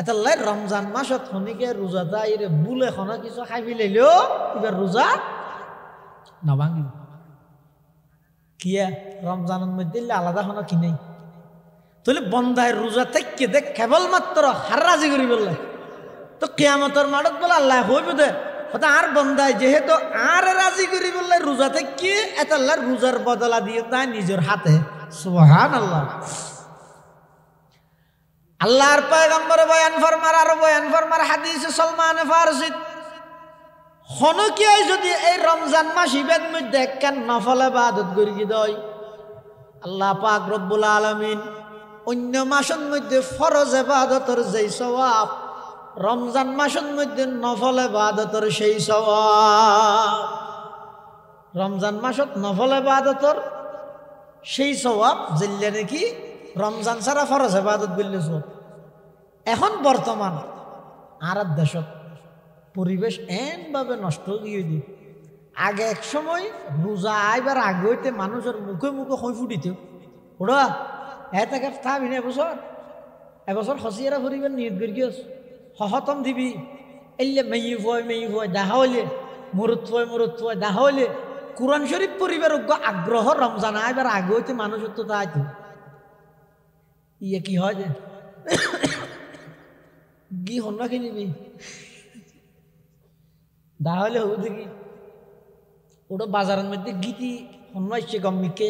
এটা রমজান মাসত শনিকে রোজা দেয় ভুল এখনো কিছু খাই ফেলাইলেও এবার রোজা নভাঙিব। কিয়া রমজানের মধ্যে আলাদা হনো কি নেই। তাহলে বন্দায় রোজা থেকে দেখ কেবলমাত্র হার রাজি করি বললে তো কিয়ামতের মাঠত বলে আল্লাহ হইব দে আর বন্দায় যেহেতু আর রাজি করি বললে রোজা থেকে এত রোজার বদলা দিয়ে তাই নিজের হাতে। সুবহানাল্লাহ। আল্লাহর পয়গম্বর বয়ান ফরমার আর বয়ান ফরমার হাদিসে সলমান ফারসি হনকিয়ায় যদি এই রমজান মাস ইবাদ মধ্যে একখান নফল ইবাদত করি দেয় আল্লাহ পাক রব্বুল আলামিন অন্য মাসের মধ্যে ফরজ ইবাদতের যেই সওয়াব রমজান মাসের মধ্যে নফল ইবাদতের সেই সওয়াব, রমজান মাসত নফল ইবাদতের সেই সওয়াব যেলে নাকি রমজান ছাড়া ফরজ ইবাদত বললে সব। এখন বর্তমান আর দেশত পরিবেশ এমনভাবে নষ্ট হয়ে দিয়ে, আগে এক সময় রোজা আইবার আগে হইতে মানুষের মুখে মুখে হই ফুটিত ওরা এটাকে থাকবি না এবছর হসিয়ারা ফুরিবেন নিয়ত করি গিয়েছ হতম দিবি এলে মেয়ে ফয় দেখা হইলে মরুত ফয় দেখা হইলে কোরআন শরীফ পরিবার আগ্রহ রমজান আইবার আগে হইতে মানুষের তো তাই তো ইয়ে কি হয় যে গি হন্যা কিনিবি দেখা হইলে হবু দেখি ওটা বাজারের মধ্যে গীতি হন্যা ইচ্ছে গম মিকে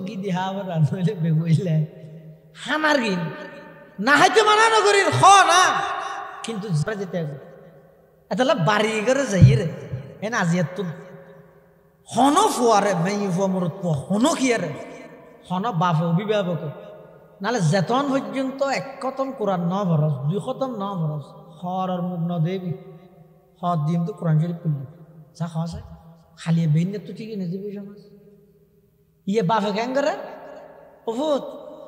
গীতি হাবার রান্না বেগুইলে হানার গিন না হাইতে মানানো করি হ না কিন্তু যেতে হবে এত বাড়ি করে যাই রে এনে আজিয়ার তো হন ফুয়ারে মেয়ে ফুয়া মরত ফুয়া হন কি আরে হন বাপ অভিভাবক নাহলে যেতন পর্যন্ত এক খতম কোরআন ন ভরস 2 খতম ন ভরস হর আর মুখ ন দেবি হর দিন তো কোরআন শরীফ পড়লি যা খাওয়া যায় খালি বেইনে তো ঠিকই নেই যাবি সমাজ ইয়ে বাপে কেন করে ওফুত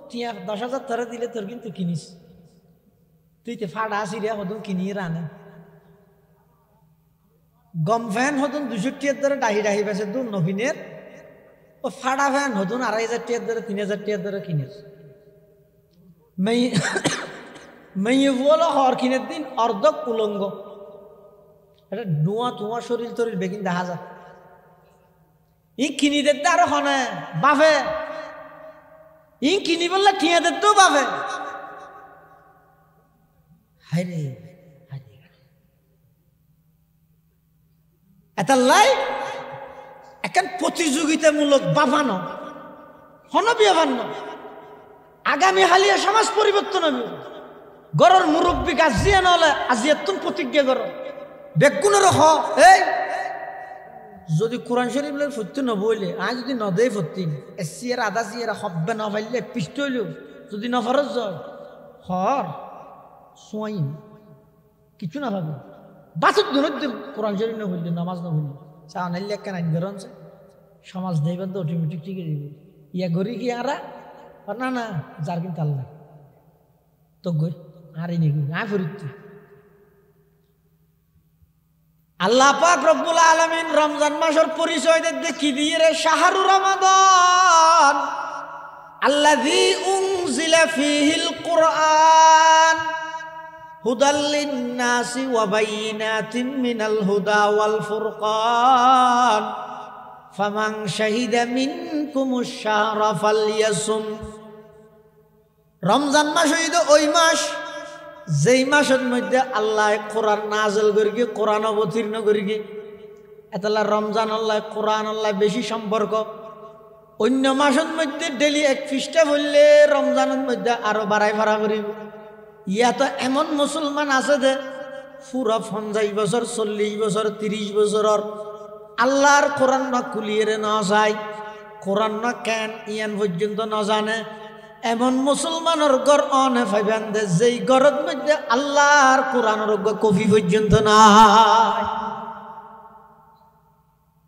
তুই 10,000 ধরে দিলে তোর কিন্তু কিনিস তুই তো ফাড়া আসিরিয়া হতুন কিনিয়ে রানে গম ফ্যান হতুন 200 টিয়ার ধরে ডাহি বেসে দু নভিনের ও ফাড়া ফ্যান হতুন 2,500 টিয়ার ধরে 3,000 টিয়ার ধরে কিনিস মেয়ে বলো হর কিনের দিন অর্ধক উলঙ্গ এটা ধোঁয়া শরীর তরির বেগিন দেখা যায় ই কিনি দেখতে আরো হনে বাফে ই কিনি বললে ঠিয়া দেখতেও বাফে হাই রে এটা লাই এখন প্রতিযোগিতামূলক বাফানো হন বিয়াবান্ন আগামী হালিয়া সমাজ পরিবর্তন হবে গরর মুরব্বী গাছিয়া নহলে আজিয়া তুমি প্রতিজ্ঞা করো বেগুনের হ এই যদি কোরআন শরীফ ফুটতে নবইলে আজ যদি নদে ফুটতিন এসিয়ার আধা সিয়ারা হব্বে না পাইলে পিষ্ট হইল যদি নফরজ যায় হর সোয়াইন কিছু না ভাবে বাসুর ধরত কোরআন শরীফ না হইলে নামাজ না হইলে চা নাইলে কেন আইন বেরোন সমাজ দেবেন তো অটোমেটিক ঠিকই দিবে ইয়া গড়ি কি আরা না না যার কিন্তু আল্লাহ তো গই আরে নাকি আয় ফরিদ আল্লাহ পাক রব্বুল আলামিন রমজান মাসের পরিচয় দিতে কি দিয়ে রে শাহরু রমাদান আল্লাযী উনজিলা ফীহিল কুরআন হুদাল লিন-নাসি ওয়া বাইয়িনাতিন মিনাল হুদা ওয়াল ফুরকান ফামান শাহিদা মিনকুমুশ শাহরা ফালইয়াসুম রমজান মাস হইল ওই মাস যেই মাসের মধ্যে আল্লাহ কোরআন নাযিল করিগে কোরআন অবতীর্ণ করিগে এতলা রমজান আল্লাহ কোরআন আল্লাহ বেশি সম্পর্ক অন্য মাসের মধ্যে ডেলি 1 পৃষ্ঠা বললে রমজানের মধ্যে আরো বাড়াই ফাড়া করিব ইয়া তো এমন মুসলমান আছে যে পুরা 50 বছর 40 বছর 30 বছরের আল্লাহর কোরআন না কুলিয়ে না যায় কোরআন না কেন ইয়ান পর্যন্ত না জানে এমন মুসলমানের ঘর অনে ফাইবেন দে যেই ঘরের মধ্যে আল্লাহর কোরআনের কফি পর্যন্ত নাই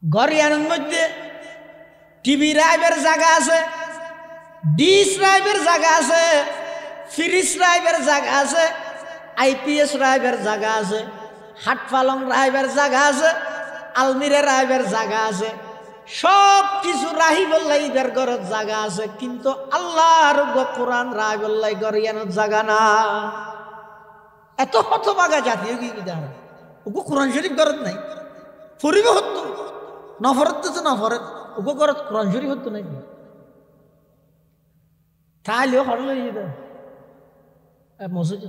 গরিয়ানের মধ্যে টিভি রাইবের জায়গা আছে ডিশ রাইবের জায়গা আছে ফ্রিজ রাইবের জায়গা আছে আইপিএস রাইবের জায়গা আছে হাট পালং রাইবের জায়গা আছে আলমিরা রাইবের জায়গা আছে সব কিছু রাহি বললাই ইদের ঘরের জায়গা আছে কিন্তু আল্লাহর কোরআন রায় বললাই গরিয়ানোর জায়গা না এত হতভাগা জাতীয় কি জানা ওগো কোরআন শরীফ ঘরত নাই ফরিবে হতো নফরত তো নফরত ওগো ঘরত কোরআন শরীফ হতো নাই তাইলেও হরল মসজিদ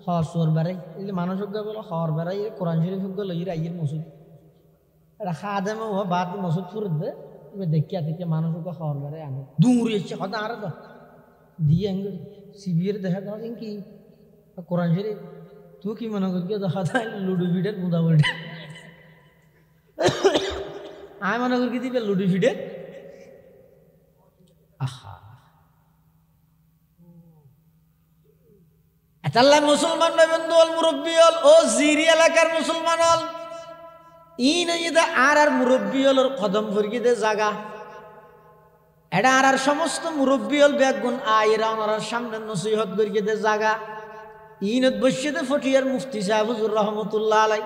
হর সোর বেড়াই এগুলি মানুষ বলো হর বেড়াই কোরআন শরীফ লই রাইয়ের মসজিদ রাখা দেমে ও বাদ মসজিদ ফুরত দে এবার দেখিয়া থেকে মানুষকে খাওয়ার বেড়াই আনে দূর এসছে হয়তো আর তো দিয়ে আঙ্গুল শিবির দেখা দাও কি কোরআন শরীফ তুই কি মনে করি দেখা দেয় লুডু ফিডের মুদা বলটা আমি মনে করি দিবে লুডু ফিডে আহা এত এতাল্লাহ মুসলমান বন্ধু হল মুরব্বী হল ও জিরি এলাকার মুসলমান হল ইন আর মুরব্বী হল কদম ফরকি দে জাগা এটা আর সমস্ত মুরব্বী হল বেগুন আইরা ওনার সামনে নসিহত করিয়ে দে জাগা ইনত বসিদে ফটিয়ার মুফতি সাহেব হুজুর রহমতুল্লাহ আলাই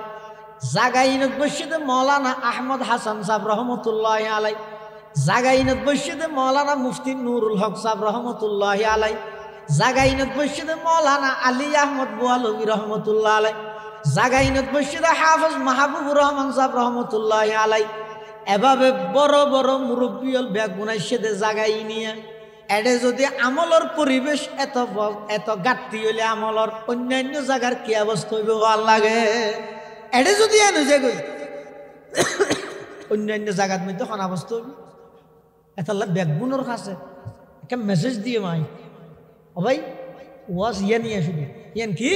জাগা ইনত বসিদে মৌলানা আহমদ হাসান সাহেব রহমতুল্লাহ আলাই জাগা ইনত বসিদে মৌলানা মুফতি নুরুল হক সাহেব রহমতুল্লাহ আলাই জাগা ইনত বসিদে মৌলানা আলী আহমদ বুয়ালবী রহমতুল্লাহ আলাই জাগা ইনত বসিদে হাফেজ মাহবুবুর রহমান সাহেব রহমতুল্লাহ আলাই এভাবে বড় বড় মুরব্বী হল বেগুনাই সেদে জাগাই নিয়ে এডে যদি আমলর পরিবেশ এত ঘাটতি হইলে আমলর অন্যান্য জায়গার কি অবস্থা হইবে ভাল লাগে এডে যদি এনে যে গই অন্যান্য জায়গার মধ্যে কোন অবস্থা হইবে এতাল্লা বেগুনের কাছে একটা মেসেজ দিয়ে মাই ও ভাই ওয়াজ ইয়ে নিয়ে শুধু ইয়ান কি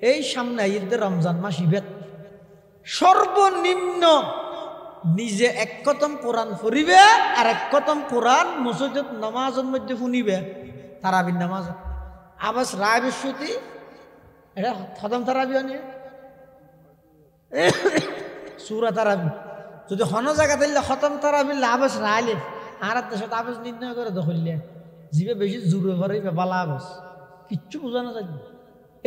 এই সামনে ঈদের রমজান মাস ইবেদ সর্বনিম্ন নিজে এক কতম কোরআন পড়িবে আর এক কতম কোরআন মসজিদত নামাজের মধ্যে শুনিবে তারাবির নামাজ আবাস রায় বিশ্বতি এটা খতম তারাবি আনি সুরা তারাবি যদি হন জায়গা দিলে খতম তারাবি আবাস রাইলে আর দেশত আবাস নির্ণয় করে দখললে জিবে বেশি জোরে ভরিবে বালা আবাস কিচ্ছু বোঝানো যায়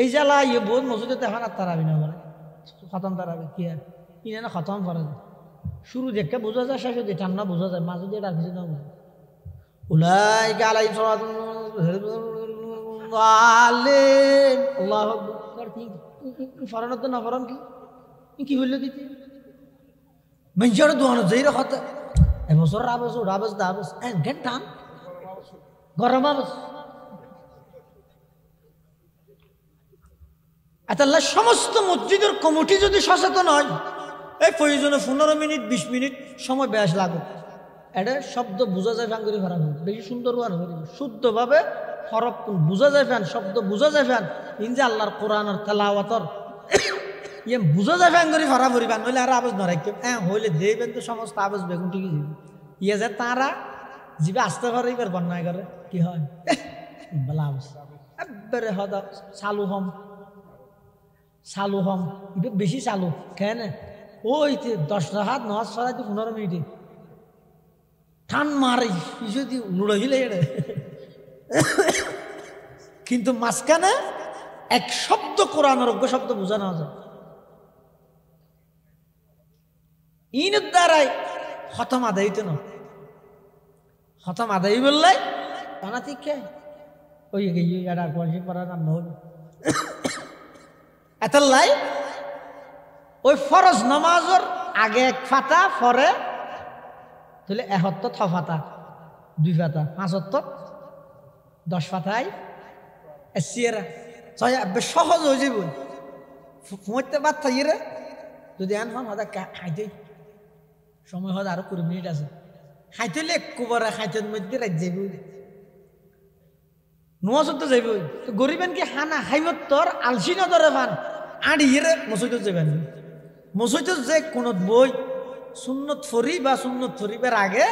এই জ্বালা ইয়ে বহুত মসজিদত এখন আর তারাবি না বলে খতম তারাবি কি আর ইনে না খতম করে শুরু দেখে বোঝা যায় শেষে দিয়ে ঠান্ডা বোঝা যায় মাঝে দিয়ে রাখছি না বোঝা উলাই গালাই আল্লাহ ফরানত না ফরান কি হইলে দিতে মানুষের দোয়ানো যাই রাখতে এবছর রাবস দাবস ঘেন টান গরম আবস আল্লাহ সমস্ত মসজিদের কমিটি যদি সচেতন হয় এই প্রয়োজনে 15 মিনিট 20 মিনিট সময় বেশ লাগুক এটা শব্দ বোঝা যায় ফ্যান করে ফেরা বেশি সুন্দর শুদ্ধভাবে হরফ বোঝা যায় ফ্যান শব্দ বোঝা যায় ফ্যান ইনজে আল্লাহর কোরআনের তেলাওয়াতর ইয়ে বোঝা যায় ফ্যান করে ফেরা পরিবান নইলে আর আওয়াজ নয় হ্যাঁ হইলে দেবেন তো সমস্ত আওয়াজ বেগুন ঠিকই যাবে ইয়ে যে তারা জিবে আসতে পারে এবার বন্যায় করে কি হয় বলা আওয়াজ একবারে হদা চালু হম এটা বেশি চালু কেন ওই 10 রাত 9 ছড়াইতে 15 মিনিটে টান মারে যদি লুড়াইলে কিন্তু মাঝখানে এক শব্দ কোরআনের অজ্ঞ শব্দ বোঝানো যায় ইনের দ্বারাই খতম আদায় হইতো না খতম আদায় বললে টানা ঠিক ওই এটা পড়াশি পড়া রান্না হল এত লাই ওই ফরজ নামাজের আগে এক ফাতা পরে তাহলে 71 ফাতা 2 ফাতা 75 10 ফাতায় এসিয়েরা সহজ হয়ে যাব ফুঁতে বাদ থাকি রে যদি আন হন হদা খাইতে সময় হদ আরো 20 মিনিট আছে খাইতে একবারে খাইতের মধ্যে রাত যাইব নোয়াজত যাইব গরিবেন কি হানা খাইব তোর আলসি নদরে ফান আড়িয়ে মসজিদত যাবেন মসজিদত যে কোন বই সুন্নত ফরি বা সুন্নত ফরিবার আগে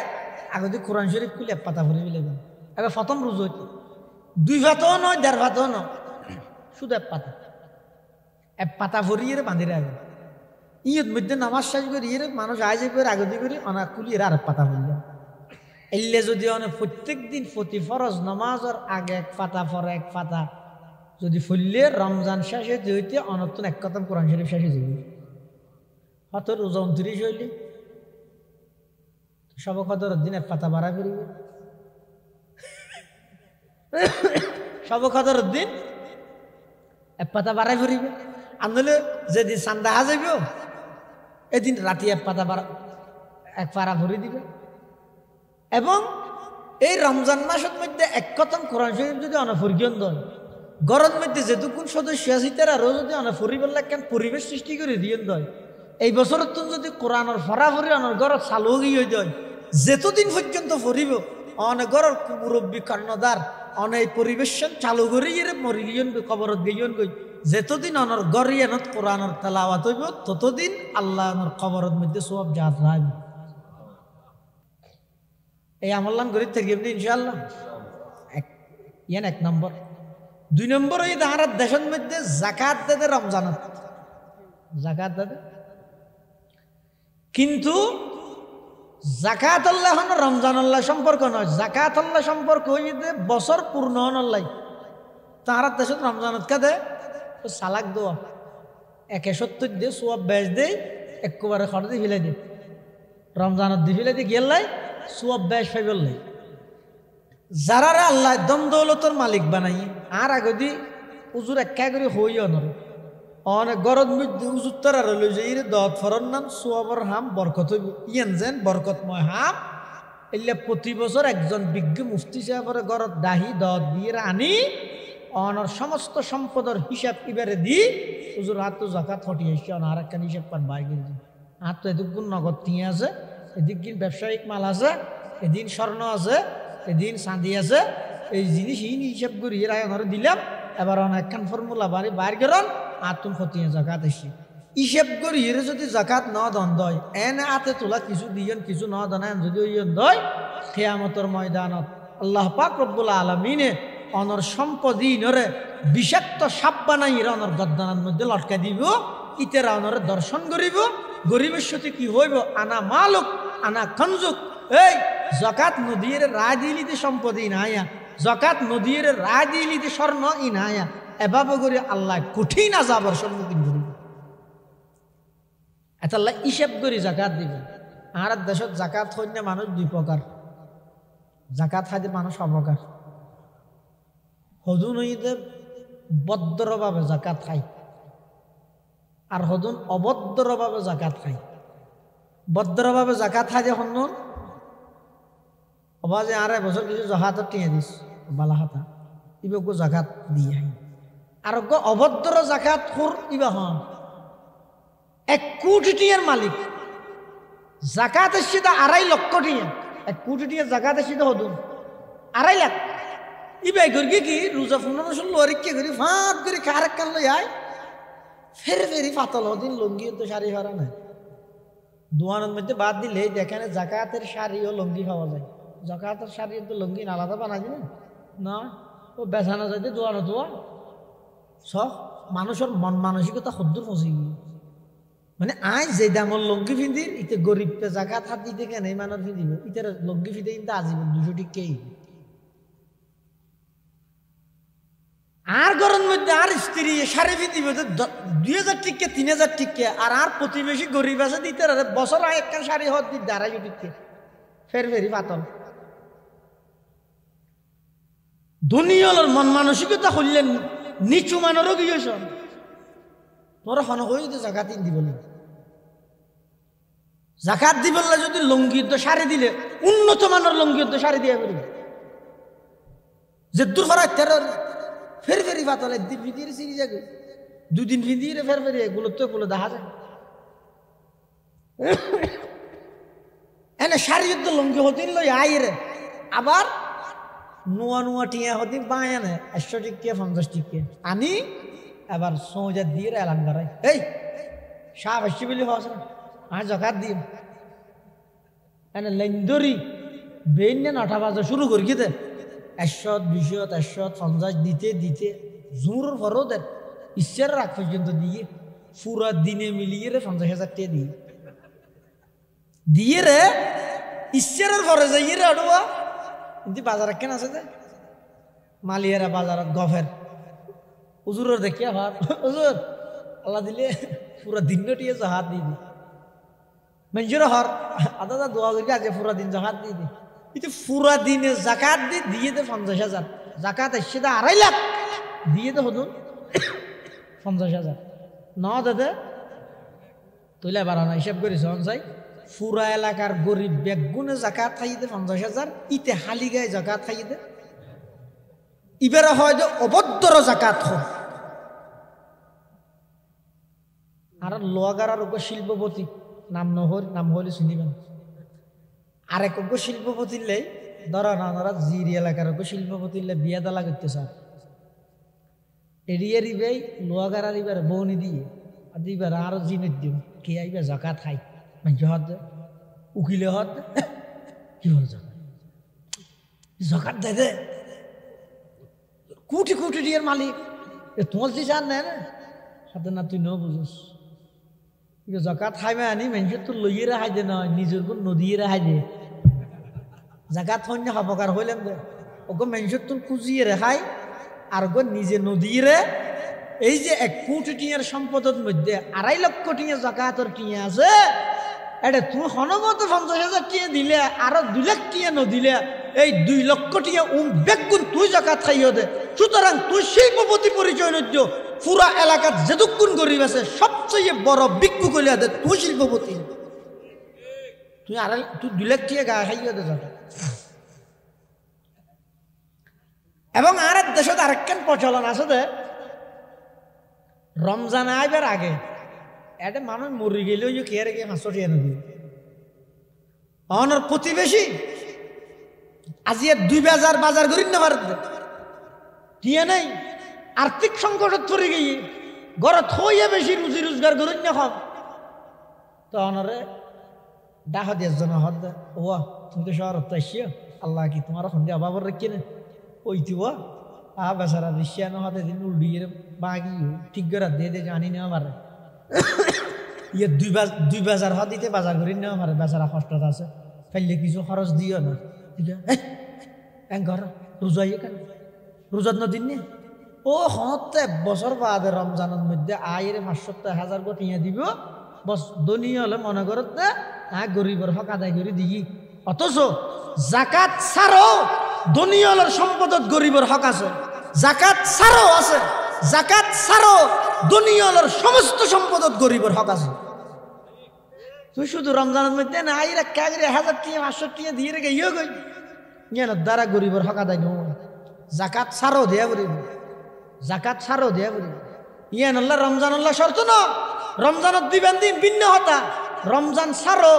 যদি কোরআন শরীফ খুলে এক পাতা ফরি লাগবেন এবার প্রথম রোজ হইতে 2 ফাতাও নয় 1.5 ফাতাও নয় শুধু এক পাতা ফরিয়ে বাঁধি রাখবে ইয়ের মধ্যে নামাজ শেষ করি ইয়ে মানুষ আয় যাবে আগে দিয়ে করি অনেক খুলিয়ে আর এক পাতা ফরিলাম এলে যদি অনেক প্রত্যেক দিন প্রতি ফরজ নামাজের আগে এক পাতা পরে এক পাতা যদি ফুললে রমজান শেষে হইতে অনর্তন এক কথা কোরআন শরীফ শেষে যাবে হয়তো রোজা 29 হইলে সব কদরের দিন এক পাতা বাড়া ফিরবে সব কদরের দিন এক পাতা বাড়াই ফিরবে আনলে যেদিন চান্দা যাইব এদিন রাতি এক পাতা এক পাড়া ভরি দিবে এবং এই রমজান মাসের মধ্যে এক কথম কোরআন শরীফ যদি অনফরিয়ন দেয় গরমের মধ্যে যেটুকুন সদস্য আছে তারাও যদি অনফরিবার কেন পরিবেশ সৃষ্টি করে দিয়ে দেয় এই বছরের তুমি যদি কোরআনের ফরাফরি অনেক ঘর চালু হয়ে যায় যেতদিন পর্যন্ত ফরিব অনেক ঘরের মুরব্বী কর্ণদার অনেক পরিবেশ চালু করে মরিগিয়ন কবরত গিয়ন গই যেতদিন অনর গরিয়ানত কোরআনের তেলাওয়াত হইব ততদিন আল্লাহ কবরত মধ্যে সব জাত রাখবে এই আমল্লান গরিব থেকে ইনশাআল্লাহ এক নম্বর 2 নম্বর ঈদ আর দেশের মধ্যে জাকাত দেয় রমজানত, জাকাত দেয়। কিন্তু জাকাত আল্লাহ রমজান আল্লাহ সম্পর্ক নয়, জাকাত আল্লাহ সম্পর্ক হইতে বছর পূর্ণ হন আল্লাহ। তাহার দেশত রমজানত কা দেয় সালাক দোয়া 170 দিয়ে সোয়াব বেশ দেয়, একবারে খরচ দিয়ে ফেলে দিই, রমজানত দিয়ে ফেলে দিয়ে গেলাই সোয়াব বেশ ফাইবল্লাই। যারা আল্লাহ দম দৌলতর মালিক বানাই আর আগে দি উজুর একা করে হই অনর অনেক গরদ মধ্যে উজুর তার আর লই যাই দত ফরন নাম সোয়াবর হাম বরকত হইব ইয়ান যেন বরকতময় হাম। এলে প্রতি বছর একজন বিজ্ঞ মুফতি সাহেবের গরদ দাহি দত দিয়ে আনি অনর সমস্ত সম্পদের হিসাব এবারে দি উজুর হাত তো জাকাত হটি আসছে আর একটা হিসাব পান বাই কিন্তু হাত তো এদিক নগদ নিয়ে আছে, এদিক দিন ব্যবসায়িক মাল আছে, এদিন স্বর্ণ আছে, এদিন চাঁদি আছে, এই জিনিস হিসাব করি এর আগে দিলাম। এবার অনেকখান ফর্মুলা বাড়ি বাইর করেন আর তুমি খতিয়ে জাকাত আসি হিসাব করি এর যদি জাকাত ন দন্দ হয় এনে হাতে তোলা কিছু দিয়েন কিছু ন দনায় যদি ইয়ন দয় খেয়ামতর ময়দানত আল্লাহ পাক রব্বুল আলামিনে অনর সম্পদি নরে বিষাক্ত সাপ বানাই অনর গদ্দানার মধ্যে লটকা দিব, ইতেরা অনরে দর্শন করিব। গরিবের সাথে কি হইব আনা মালুক আনা খঞ্জুক, এই জাকাত নদীর রায় দিলিতে সম্পদ ইনায়া, জাকাত নদীর রায় দিলিতে স্বর্ণ ইনায়া, এভাবে করে আল্লাহ কঠিন আযাবের সম্মুখীন করিব। এটা আল্লাহ হিসাব করি জাকাত দিবেন। আর দেশত জাকাত হইলে মানুষ 2 প্রকার, জাকাত খাইতে মানুষ অপকার। হদুন হইতে ভদ্রভাবে জাকাত খাই আর হদুন অভদ্রভাবে জাকাত খাই। ভদ্রভাবে জাকাত খাই যে হন্দুন অবা যে 2.5 বছর কিছু জাকাত টিয়ে দিস বালা হাতা ইবকো জাকাত দিয়ে আর অভদ্র জাকাত খুর ইবা হন 1 কোটি টিয়ার মালিক, জাকাত এসছে 2.5 লক্ষ টিয়া, 1 কোটি টিয়ার জাকাত এসছে হদুন 2.5 লাখ। ইবাই করি কি রোজা 15 লরিকে করি ফাঁক করে কার কান লই আয় ফেরে ফেরি ফাতল হদিন লঙ্গি তো শাড়ি হারা নাই। দোয়ানের মধ্যে বাদ দিলে যেখানে জাকাতের শাড়ি ও লঙ্গি পাওয়া যায়, জাকাতের শাড়ি তো লঙ্গি আলাদা বানাই না, ও বেছানো যাইতে দোয়ানো দোয়া সব মানুষের মন মানসিকতা সদ্দুর ফসি মানে আয় যে দামর লঙ্গি ফিন্দির ইতে গরিবকে জাকাত হাত দিতে কেন এই মানুষ ফিন্দিব ইতার লঙ্গি ফিতে কিন্তু আজীবন 200 টিকেই। আর গরমের মধ্যে আর স্ত্রী শাড়ি ফিন্দিব 2000 টিকে 3000 টিকে আর প্রতিবেশী গরিব আছে দিতে বছর আয় একটা শাড়ি হত দিতে 250 টিকে ফের ফেরি পাতল। দুনিয়ার মন মানসিকতা হইলেন নিচু মানেরও গিয়েছ তোরা হন হই তো জাকাত দিব না, জাকাত দিব না। যদি লঙ্গির তো শাড়ি দিলে উন্নত মানের লঙ্গির তো শাড়ি দিয়ে পারবে যে দূর ফরাই তেরোর ফের ফেরি পাতল একদিন ফিদিয়ে সিঁড়ি যাবে 2 দিন ফিদিয়ে ফের ফেরি এগুলো তো এগুলো দেখা যায়। এনে শাড়ি যুদ্ধ লঙ্গি হতিন লই আইরে আবার নোয়া নোয়া টিয়া হতি বায়ানে 100 টিকে 50 টিকে আনি এবার সোজা দিয়ে এলান করাই এই সাপ আসছি বলি হস না আর জাকাত দিই এনে লেন্দরি বেইনে 9টা বাজে শুরু করি গিয়ে 100 200 150 দিতে দিতে জোরের ফরদের ইচ্ছার রাখ পর্যন্ত দিয়ে পুরা দিনে মিলিয়ে 50,000 টাকা দিয়ে রে ইচ্ছার ফরে যাই রে আড়ুয়া কিন্তু বাজার কেন আছে যে মালিয়ারা বাজারত গফের হুজুরের দেখিয়া ভাব হুজুর আল্লাহ দিলে পুরা দিন টিয়ে জাহাত দিয়ে দি মঞ্জুর হর আদা দোয়া করি আজ পুরা দিন জাহাত দিয়ে দি কিন্তু পুরা দিনে জাকাত দিয়ে দে 50,000 জাকাত এসে 2.5 লাখ দিয়ে দে হদুন 50,000 ন দাদা তুইলে বাড়ানো হিসাব করিস চাই পুরা এলাকার গরিব বেগুনে জাকাত খাইয়ে দে 50,000 ইতে হালি গায়ে জাকাত খাইয়ে দে ইবারে হয় যে অভদ্র জাকাত হয়। আর লোয়াগার শিল্পপতি নাম হলে শুনিবেন আরেক শিল্পপতিলে ধরা না ধরা জিরি এলাকার শিল্পপতিলে বিয়া দালা করতে স্যার এড়িয়ে দিবেই লোয়াগার আরিবার বৌনি দিয়ে দিবার আরো জিনিস দিব কে আইবে জাকাত খাই মানে হত উকিলে হত কি হল জাকাত দে দে কোটি কোটি টিয়ার মালিক তোমার যে চান নেয় না সাথে না তুই ন বুঝোস জাকাত খাইবে আনি মানুষের তো লইয়ে রাখাই দে নয় নিজের কোন নদীয়ে রাখাই দে জাকাত হইলে হবকার হইলাম দে ওকে মানুষের তো খুঁজিয়ে রেখাই আর ওকে নিজে নদীরে এই যে 1 কোটি টিয়ার সম্পদের মধ্যে 2.5 লক্ষ টিয়া জাকাতের টিয়া আছে এটা তুই হনমত 50,000 টিয়া দিলে আরো 2 লাখ টিয়া নদিলে এই 2 লক্ষ টিয়া বেগুন তুই জাকাত খাইও দে সুতরাং তুই শিল্পপতি পরিচয় নদ্য পুরা এলাকার যেদুকুন গরিব আছে সবচেয়ে বড় ভিক্ষু কইলা দে তুই শিল্পপতি তুই 2 লাখ টিয়া গা খাইও দে জাকাত এবং আর এক দেশত আরেকখান প্রচলন আছে দে রমজান আইবার আগে এটা মানুষ মরি গেলেও কে রেখে 500 টিয়া নদী অনর প্রতিবেশী আজিয়া 2,000 বাজার করি না ভারত টিয়া নেই আর্থিক সংকটত পড়ে গিয়ে ঘরত হইয়া বেশি রুজি রোজগার করি না কম তো অনরে ডাক দিয়ে জন হদ ও তুমি তো শহরত আসিও আল্লাহ কি তোমার সন্ধ্যা অভাব রেখে না ওইতিব বেচারা রিসিয়া নহতে দিন উল্ডিয়ে বাগি ঠিক করে দিয়ে দিয়ে জানি নেওয়া পারে ইয়ে 2 বাজার হাত দিতে বাজার করি নেওয়া পারে বেচারা কষ্টত আছে ফেললে কিছু খরচ দিও না ঘর রোজাই কেন রোজার নদিন নে ও হতে বছর বাদে রমজানের মধ্যে আয়ের 500,000 টিয়া দিব বস ধনী হলে মনে করত গরিবের হক আদায় করে দিই অথচ জাকাত ছাড়ো ধনী হলের সম্পদত গরিবের হক আছে জাকাত ছাড়ো আছে জাকাত ছাড়ো ধনী হলের সমস্ত সম্পদত গরিবের হক আছে তুই শুধু রমজানের মধ্যে না আইরা কাগরে 1000 টিয়া 500 টিয়া দিয়ে রেখে ইয়ে গই ইয়ানোর দ্বারা গরিবের হক আদায় নো জাকাত ছাড়ো দেয়া বলি জাকাত ছাড়ো দেয়া বলি ইয়ান আল্লাহ রমজান আল্লাহ শর্ত না রমজানত দিবেন দিন ভিন্ন হতা রমজান ছাড়ো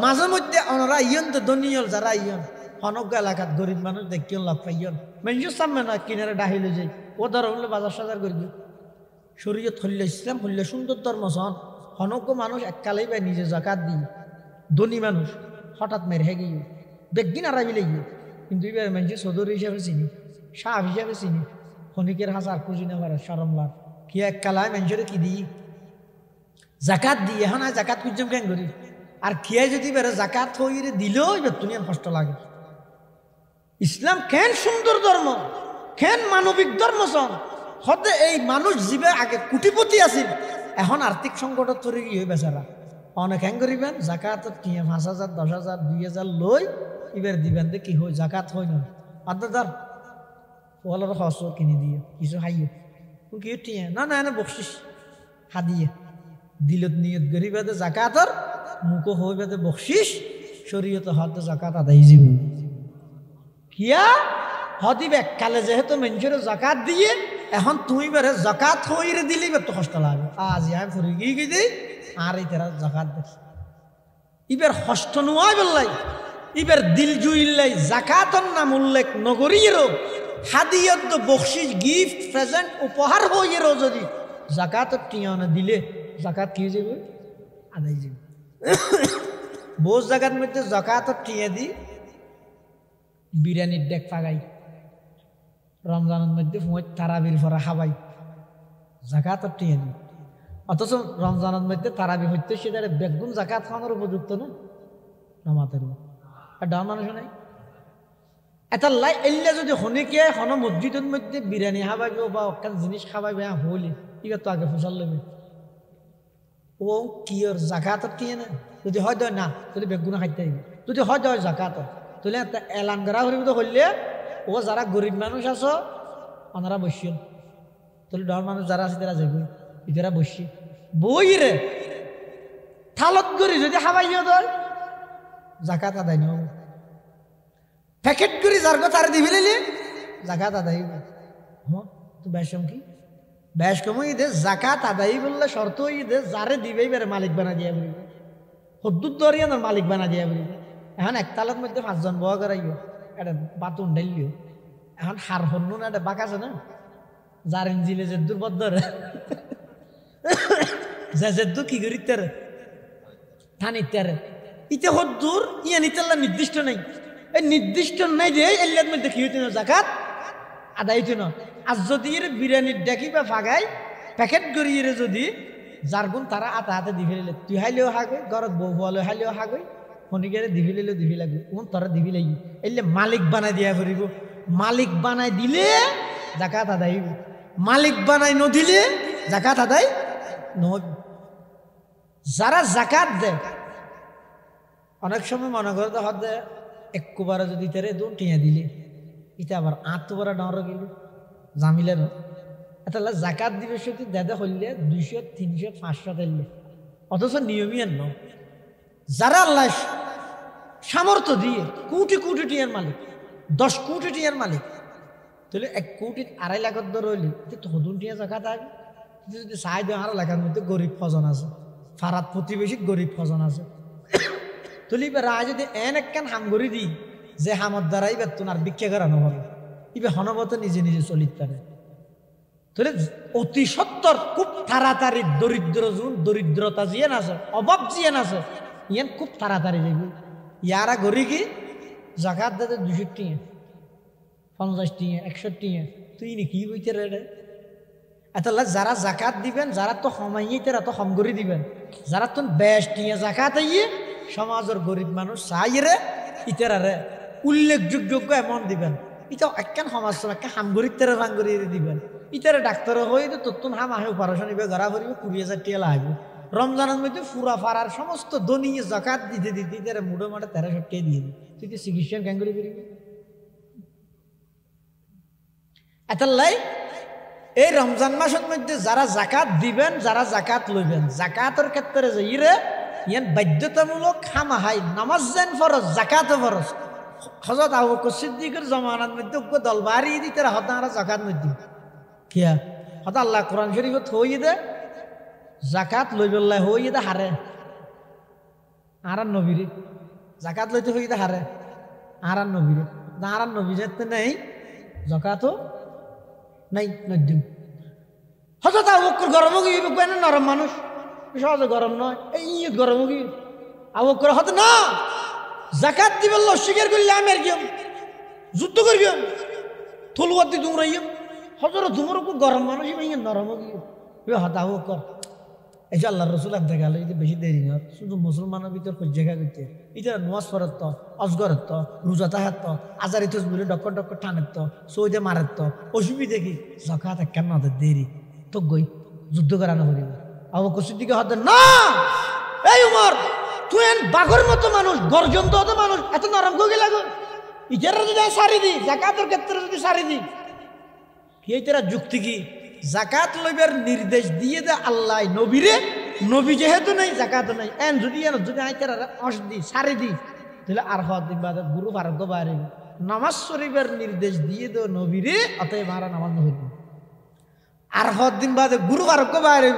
মাঝে মধ্যে ওনারা ইয়ন তো ধনীয়ল যারা ইয়ন অনজ্ঞ এলাকাত গরিব মানুষ দেখিও লাভ পাইয়ন মানুষের সামনে না কিনারে ডাহিলে যাই ও ধর হলে বাজার সাজার করি শরীয়ত হইলে ইসলাম হইলে সুন্দর ধর্ম সন অনজ্ঞ মানুষ এককালেই বা নিজে জাকাত দিই ধনী মানুষ হঠাৎ মেরে গিয়ে বেগিন আড়াই মিলে গিয়ে কিন্তু এবার মানুষের সদর হিসাবে চিনি সাহ হিসাবে চিনি খনিকের হাজার খুঁজি না পারে সরম লাভ কি এককালায় মানুষের কি দিই জাকাত দিই এখন আর জাকাত খুঁজছাম কেন করি আর খিয়াই যদি বেড়ে জাকাত হইরে দিলেও এবার তুমি কষ্ট লাগে ইসলাম কেন সুন্দর ধর্ম কেন মানবিক ধর্ম সন হতে এই মানুষ জীবে আগে কোটিপতি আছিল এখন আর্থিক সংকটত পড়ে গিয়ে বেচারা অনেক হ্যাং করিবেন জাকাত 5,000 10,000 2,000 লই এবার দিবেন কি হয় জাকাত হয় না আদার ওয়ালার খরচ কিনে দিয়ে কিছু খাইয়ে কি টিয়া না না এনে বকশিস হাদিয়ে দিলত নিয়ত গরিবাদে জাকাতর মুখ হইবাদে বকশিস শরীয়ত হতে জাকাত আদায় যাব কিয়া হদিবে কালে যেহেতু মানুষের জাকাত দিয়ে এখন তুই বেড়ে জাকাত হইরে দিলি তো কষ্ট লাগে আজ আমি ফুরি গিয়ে গিয়ে দিই আর এই তেরা জাকাত দেখ ইবার কষ্ট নয় বললাই ইবার দিল জুইল্লাই জাকাতর নাম উল্লেখ নগরীরও হাদিয়ত বকশিস গিফট প্রেজেন্ট উপহার হইয়েরও যদি জাকাতর টিয়ানা দিলে জাকাত কি যাবে আদায় যাবে বোঝ জায়গার মধ্যে জাকাতর টিয়া দি বিরিয়ানির ডেক পাগাই রমজানের মধ্যে তারাবির ফরা খাবাই জাকাতর টিয়া দি অথচ রমজানের মধ্যে তারাবি হইতে সেটা বেগুন জাকাত খাওয়ানোর উপযুক্ত না নামাতের আর ডান মানুষ নাই এটা লাই এলে যদি হনিকে হন মসজিদের মধ্যে বিরিয়ানি খাবাইব বা অকান জিনিস খাবাইবে হলি এবার তো আগে ফসল লেবে ও কি ওর জাকাতর টিয়ে না যদি হয় দয় না যদি বেগুনা খাইতে হইবে যদি হয় দয় জাকাতর তাহলে একটা এলান করা হইব তো হইলে ও যারা গরিব মানুষ আছো ওনারা বসছেন তাহলে ডর মানুষ যারা আছে তারা যাবে ইতারা বসছি বই রে থালত করি যদি খাবাইও দয় জাকাত আদায় নেব প্যাকেট করি যার কথা আর দিবি লাইলে জাকাত আদায় হ্যাঁ তো বেশম কি বেশ কম ঈদে জাকাত আদায় বললে শর্ত ঈদে যারে দিবেই বেড়ে মালিক বানা দিয়া বলিবে হদ্দুর দরিয়ানোর মালিক বানা দিয়া বলিবে এখন একতালের মধ্যে 5 জন বয়া করাইও এটা বাতুন ঢাইলিও এখন হার হন্য না এটা বাঁক আছে না যার ইঞ্জিলে যে দুর্বদ্ধ যে কি করি তারে থানির তারে ইতে হদ্দুর ইয়া নিতাল্লা নির্দিষ্ট নেই এই নির্দিষ্ট নাই যে এলিয়ার মধ্যে কি হইতে না জাকাত আদায় হইতো না। আর যদি এর বিরিয়ানির ডাকি বা ফাগাই প্যাকেট করিয়ে যদি যার গুণ তারা আতা হাতে দিবি লিলে তুই হাইলেও হাগই ঘরত বউ হলে হাইলেও হাগই শনিকারে দিবি লিলেও দিবি লাগবে কোন তোরা দিবি লাগি এলে মালিক বানাই দিয়া ফুরিব। মালিক বানাই দিলে জাকাত আদায় হইব, মালিক বানাই নদিলে জাকাত আদায় নহব। যারা জাকাত দেয় অনেক সময় মনে করে তো হদ একবারে যদি তেরে দুন টিয়া দিলে এটা আবার আত্মবারা ডর গেল জামিলে না। তাহলে জাকাত দিবে সত্যি দেদে হইলে 200 300 500 দিলে অথচ নিয়মই ন। যারা আল্লাহ সামর্থ্য দিয়ে কোটি কোটি টিয়ার মালিক 10 কোটি টিয়ার মালিক তাহলে 1 কোটি 2.5 লাখ দর হইলে তো হদুন টিয়া জাকাত আগে যদি চাই দেয় আর এলাকার মধ্যে গরিব ফজন আছে ফারাত প্রতিবেশী গরিব ফজন আছে তুলি রায় যদি এন একখান হাম গড়ি দিই যে হামর দ্বারাই বেতন আর ভিক্ষা করা নহল ইবে হনবত নিজে নিজে চলিত পারে। তাহলে অতি সত্তর খুব তাড়াতাড়ি দরিদ্রতা জিয়ান আছে অভাব জিয়ান আছে ইয়ান খুব তাড়াতাড়ি যাইব। ইয়ারা গড়ি কি জাকাত দাদা 200 টিয়া 50 টিয়া 100 টিয়া তুই নি কি বইতে রে এতলা যারা জাকাত দিবেন যারা তো সময় তারা তো হম গড়ি দিবেন যারা তো বেশ টিয়া জাকাত আইয়ে সমাজের গরিব মানুষ চাইরে ইতারে উল্লেখযোগ্য এমন দিবেন। এটা একখান সমাজ একটা হামগরিক তেরে ভাঙ্গরি দিবেন ইতারে ডাক্তার হয়ে তো তোর হাম আহে অপারেশন ইবে গড়া করিব 20,000 টিয়া লাগবে। রমজানের মধ্যে ফুরা ফারার সমস্ত দনিয়ে জাকাত দিতে দিতে ইতারে মুড়ো মাঠে 1300 টিয়া দিয়ে দিই তুই তো চিকিৎসা ক্যাঙ্গুরি করিবি। এতাল্লাই এই রমজান মাসের মধ্যে যারা জাকাত দিবেন যারা জাকাত লইবেন জাকাতের ক্ষেত্রে যে ইরে ইয়ান বাধ্যতামূলক খামাহাই নামাজ যেন ফরজ জাকাত ফরজ। হযরত আবু বকর সিদ্দিকের জামানার মধ্যে দলবারি দিতে হতারা জাকাত মধ্যে কিয়া হতা আল্লাহ কোরআন শরীফত হই দে জাকাত লইবল্লাহ হই দে হারে আর নবীরে জাকাত লইতে হই দে হারে আর নবীরে না আর নবীরে নেই জাকাতও নাই নদ্দিন। হযরত আবু বকর গরম গিয়ে কেন নরম মানুষ সহজে গরম নয় এই গরম গিয়ে আবু বকর হত না জাকাত দিবে অস্বীকার করলে আমি আর গিয়ে যুদ্ধ করবি থলুয়ার দিয়ে দুমরাইম হজর তোমার উপর গরম মানুষ নরম গিয়ে হত আবু বকর এই যে আল্লাহ রসুল আনতে গেল এটা বেশি দেরি নয় শুধু মুসলমানের ভিতর জায়গা করতে এটা নোয়াজ ফরত তো অজগরের তো রোজা তাহার তো আজারি তো বলে ডক্কর ডক্কর টানের তো সৌদে মারের তো অসুবিধা কি জাকাত কেন দেরি তো গই যুদ্ধ করানো করিব। আবু বকর সিদ্দিক হত না এই উমর তুই বাঘর মতো মানুষ গর্জন তো মানুষ এত নরম কই লাগো ইটার যদি সারি দি জাকাতের ক্ষেত্রে যদি সারি দি কি এটার যুক্তি কি জাকাত লইবার নির্দেশ দিয়ে দে আল্লাহ নবীরে নবী যেহেতু নাই জাকাত নাই এন যদি যদি আইতার অস দি সারি দি তাহলে আর হদিন বাদে গুরু ভারত বাইরে নামাজ শরীফের নির্দেশ দিয়ে দে নবীরে অতএব আর নামাজ হইব আর হদিন বাদে গুরু ভারত বাইরে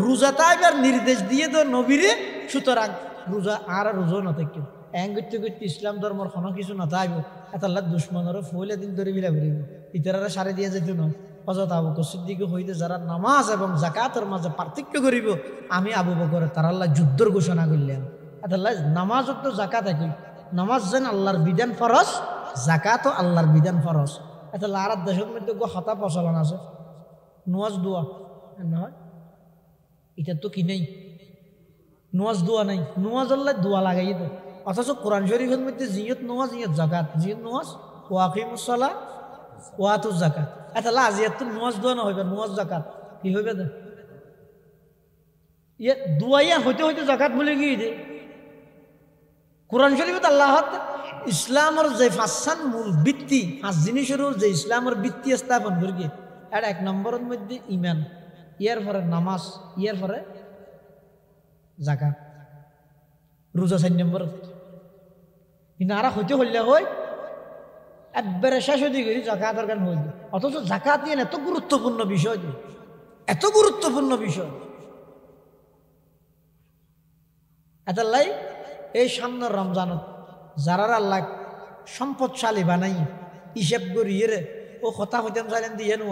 রোজা তাইবার নির্দেশ দিয়ে দে নবীরে সুতরাং রোজা আর রোজা না থাকে এং করতে করতে ইসলাম ধর্মর কোনো কিছু না থাকবে এত আল্লাহ দুশ্মনের ফলে দিন ধরে বিলা করিব ইতারা সারি দিয়ে যেত না। হযরত আবু বকর সিদ্দিক হইতে যারা নামাজ এবং জাকাতের মাঝে পার্থক্য করিব আমি আবু বকর তার আল্লাহ যুদ্ধের ঘোষণা করলাম। এত আল্লাহ নামাজ তো জাকাত একই নামাজ যেন আল্লাহর বিধান ফরজ জাকাতও আল্লাহর বিধান ফরজ। এত আর দেশের মধ্যে হতা প্রচলন আছে নোয়াজ দোয়া নয় এটা তো কি নেই নোয়াজ দোয়া নাই নোয়াজ আল্লাহ দোয়া লাগাই তো অথচ কোরআন শরীফের মধ্যে জিয়ত নোয়াজ ইয়ত জাকাত জিয়ত নোয়াজ ওয়াকিমুসসালাহ ওয়াতুজ জাকাত এত আজিয়াত তো নোয়াজ দোয়া না হইবে নোয়াজ জাকাত কি হইবে না ইয়ে দোয়াইয়া হইতে হইতে জাকাত বলে গিয়ে দে কোরআন শরীফত আল্লাহ ইসলামের যে ফাঁসান মূল ভিত্তি 5 জিনিসের যে ইসলামের ভিত্তি স্থাপন করি এটা 1 নম্বরের মধ্যে ইমান ইয়ার পরে নামাজ ইয়ার পরে জাকাত রোজা 4 নম্বর কিন্তু আর হইতে হইলে হয় একবারে শেষ হয়ে গেলি জাকাতের গান হইল অথচ জাকাত নিয়ে এত গুরুত্বপূর্ণ বিষয় এত গুরুত্বপূর্ণ বিষয় এতাল্লাই এই সামনের রমজানত যারা আল্লাহ সম্পদশালী বানাই হিসেব করিয়ে রে ও কথা হইতাম চাইলেন দিয়ে নো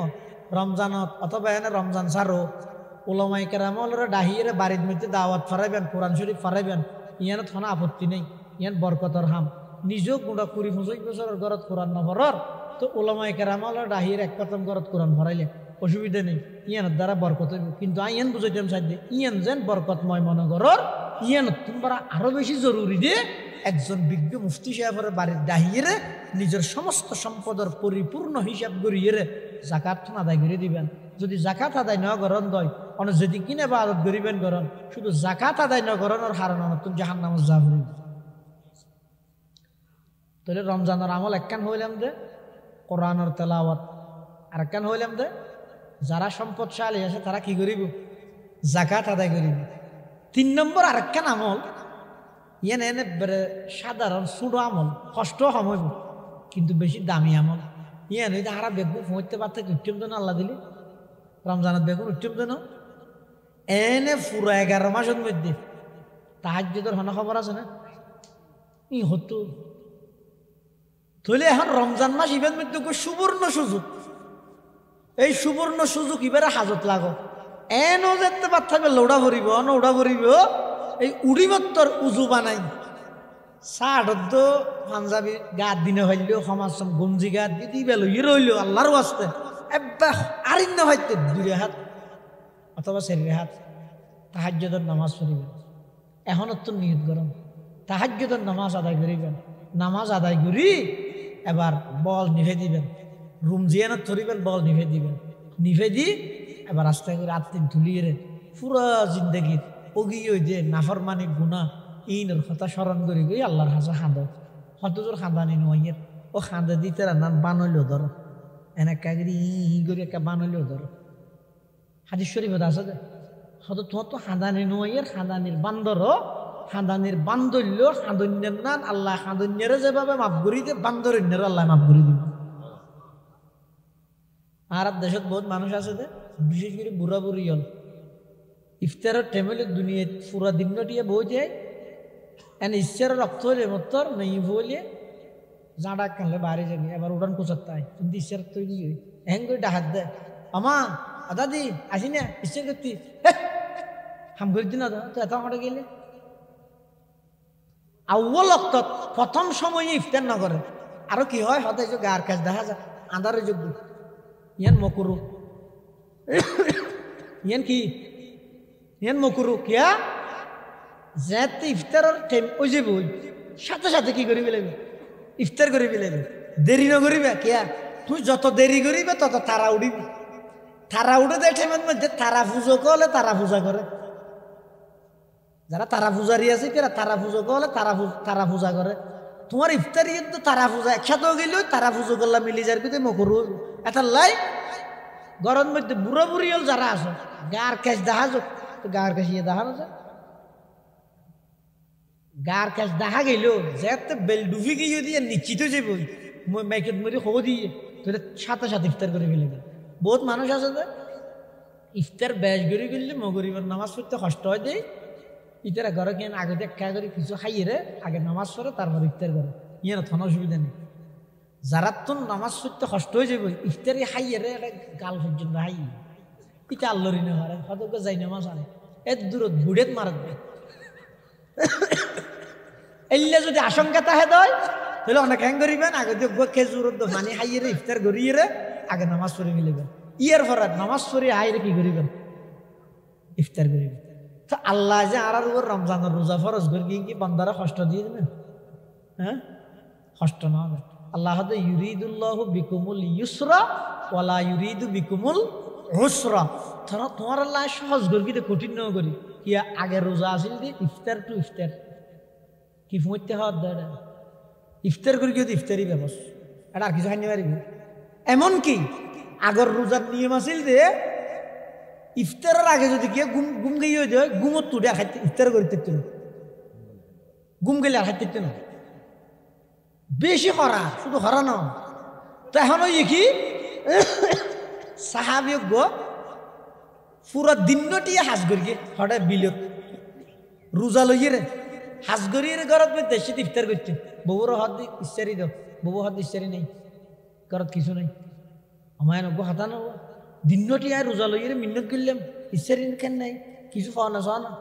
রমজানত অথবা এনে রমজান সারো ওলামাই কেরামলরে ডাহিয়ে বাড়ির মধ্যে দাওয়াত ফারাইবেন কোরআন শরীফ ফারাইবেন ইয়ানত কোনো আপত্তি নেই ইয়ান বরকতর হাম নিজেও গুঁড়া 20-25 বছরের ঘরত কোরআন নভরর তো ওলামায়ে কেরাম হলো ডাহির এক খতম করত কোরআন ভরাইলে অসুবিধা নেই ইয়ানের দ্বারা বরকত হইব কিন্তু আইয়ান বুঝাইতাম সাধ্য ইয়ান যেন বরকতময় মনে করর ইয়ান তোমরা আরো বেশি জরুরি যে একজন বিজ্ঞ মুফতি সাহেবের বাড়ির ডাহিয়ে নিজের সমস্ত সম্পদের পরিপূর্ণ হিসাব করিয়ে জাকাত আদায় করে দিবেন যদি জাকাত আদায় না করেন দয় অনেক যদি কিনে বা আদত করিবেন করেন শুধু জাকাত আদায় না করেন ওর হারানো নতুন জাহান্নামে যাবেন তাহলে রমজানের আমল একখান হইলাম যে কোরআনের তেলাওয়াত আর একখান হইলাম যে যারা সম্পদশালী আছে তারা কি করিব জাকাত আদায় করিব 3 নম্বর আরেকখান আমল ইয়ান এনে সাধারণ ছোট আমল কষ্ট হইব কিন্তু বেশি দামি আমল ইয়ান হইতে হারা বেগুন হইতে পারতে উত্তম দেন আল্লাহ দিলে রমজানের বেগুন উত্তম দেন এনে পুরো 11 মাসের মধ্যে তাহাজ্জুদের হন খবর আছে না ই হতো তাহলে এখন রমজান মাস ইবেন মধ্যে সুবর্ণ সুযোগ এই সুবর্ণ সুযোগ ইবারে হাজত লাগো এনও যেতে পারবে লৌড়া ভরিব নৌড়া ভরিব এই উড়িমত্তর উজু বানাই সাড়দ্দ পাঞ্জাবি গাত দিনে হইলেও সমাজ গঞ্জি গাত দিদি বেলো ই রইল আল্লাহর ওয়াস্তে এবার আরিন্য হইতে 2 হাত অথবা 4 হাত তাহাজ্জুদের নামাজ পড়িবেন এখনো তো নিয়ত গরম তাহাজ্জুদের নামাজ আদায় করিবেন নামাজ আদায় করি এবার বল নিভে দিবেন রুম জিয়ানো ধরিবেন বল নিভে দিবেন নিভে দি এবার আস্তে করে আত্মিন তুলিয়ে পুরা জিন্দগির ওগিয়ে ওই যে নাফরমানি গুণা ইনের কথা স্মরণ করি গই আল্লাহর হাসা খাঁদ হতজোর খাঁদানি নয়ের ও খাঁদা দিতে নাম বানইলেও ধরো এনেকা করি করে একটা বানইলেও ধরো হাদিস শরীফ আছে যে হত তোমার তো খাঁদানি নয়ের খাঁদানির বান্দরও খাঁদানির বান্দল্য খাঁদন্যের নান আল্লাহ খাঁদন্যের যেভাবে মাফ করি দে বান্দরন্যের আল্লাহ মাফ করে দিব আর দেশত বহুত মানুষ আছে যে বিশেষ করে বুড়া বুড়ি হল ইফতারের টেবিলে দুনিয়া পুরা দিনটিয়ে বই যায় এনে ইচ্ছার রক্ত হলে মতর নেই বলিয়ে জাঁড়া কানলে বাড়ি যাবি এবার উড়ান কোচার তাই কিন্তু ইচ্ছার তৈরি হ্যাং করে ডাহাত দেয় আমা দাদি আসি না ইচ্ছা করতি হাম করে দিন তো এত আমার গেলে আউ্ল অক্তত প্রথম সময়ে ইফতার না করে আরো কি হয় হতে গার কাজ দেখা যায় আন্ধারে যোগ্য ইয়ান মকুরু ইয়ান কি ইয়ান মকুরু কিয়া যেতে ইফতারের টাইম ওই যে বই সাথে সাথে কি করিবে লাগবে ইফতার করিবে লাগবে দেরি না করিবে কিয়া তুই যত দেরি করিবে তত তারা উড়িবি তারা উঠে দেয় টাইমের মধ্যে তারা পুজো করলে তারা পূজা করে যারা তারা পূজারি আছে তারা পুজো করলে তারা পূজা করে তোমার ইফতারি কিন্তু তারা পূজা একসাথে গেলেও তারা পুজো করলে মিলি যার কিন্তু মকুরু এটা লাই গরম মধ্যে বুড়ো বুড়ি হল যারা আছে গার ক্যাশ দেখা যাক তো গার ক্যাশ ইয়ে দেখানো যায় গার ক্যাশ দেখা গেল যে বেল ডুবি গিয়ে দিয়ে নিশ্চিত যাব মাইকেট মরি হো দিয়ে তাহলে সাথে সাথে ইফতার করে ফেলে বহুত মানুষ আছে যে ইফতার ব্যাস করে গেলে মগরিবের নামাজ পড়তে কষ্ট হয় দেয় ইতারা ঘরে কেন আগে দেখা করে কিছু খাইয়ে রে আগে নামাজ পড়ে তারপর ইফতার করে ইয়ে না থানা অসুবিধা নেই যারা তো নামাজ পড়তে কষ্ট হয়ে যাবে ইফতারি খাইয়ে রে এটা গাল পর্যন্ত হাই ইটা আল্লরি না মারে হয়তো যাই নামাজ আনে এর দূরত বুড়েত মারা দেয় এলে যদি আশঙ্কা তাহে দেয় তাহলে অনেক হ্যাং করিবেন আগে খেজুর মানে খাইয়ে রে ইফতার করিয়ে রে আগে নামাজ পড়ে মিলিবেন ইয়ের ফরাত নামাজ পড়ে হাইরে কি করিবেন ইফতার করিবেন তো আল্লাহ যে আর উপর রমজানের রোজা ফরজ করে কি বান্দারা কষ্ট দিয়ে দেবেন হ্যাঁ কষ্ট না হবে আল্লাহ ইউরিদুল্লাহ বিকুমুল ইউসরা ওয়ালা ইউরিদু বিকুমুল উসরা তোমার আল্লাহ সহজ করি কিন্তু কঠিন না করি কি আগে রোজা আসিল দি ইফতার টু ইফতার কি ফুঁতে হওয়ার দরকার ইফতার করি কিন্তু ইফতারি ব্যবস্থা এটা আর কিছু খাইতে পারিবি এমনকি আগর রোজার নিয়ম আসিল যে ইফতারের আগে যদি গিয়ে গুম গিয়ে দেয় গুমত তুলে খাইতে ইফতার করে থাকতো না গুম গেলে আর খাইতে না বেশি হরা শুধু হরা না তো এখন ওই কি সাহাবিয়োগ্য পুরো দিনটি হাজ করিয়ে হঠাৎ বিলত রোজা লইয়ে রে হাজ করিয়ে ঘরত দেশে ইফতার করছে বউর হাত দি ইচ্ছারি দাও বউ হাত ইচ্ছারি নেই ঘরত কিছু নেই আমার নব্বই হাতা নব দিনটি আর রোজা লইয়ে মিন্নত করলাম ইচ্ছারি কেন নাই কিছু পাওয়া না চাওয়া না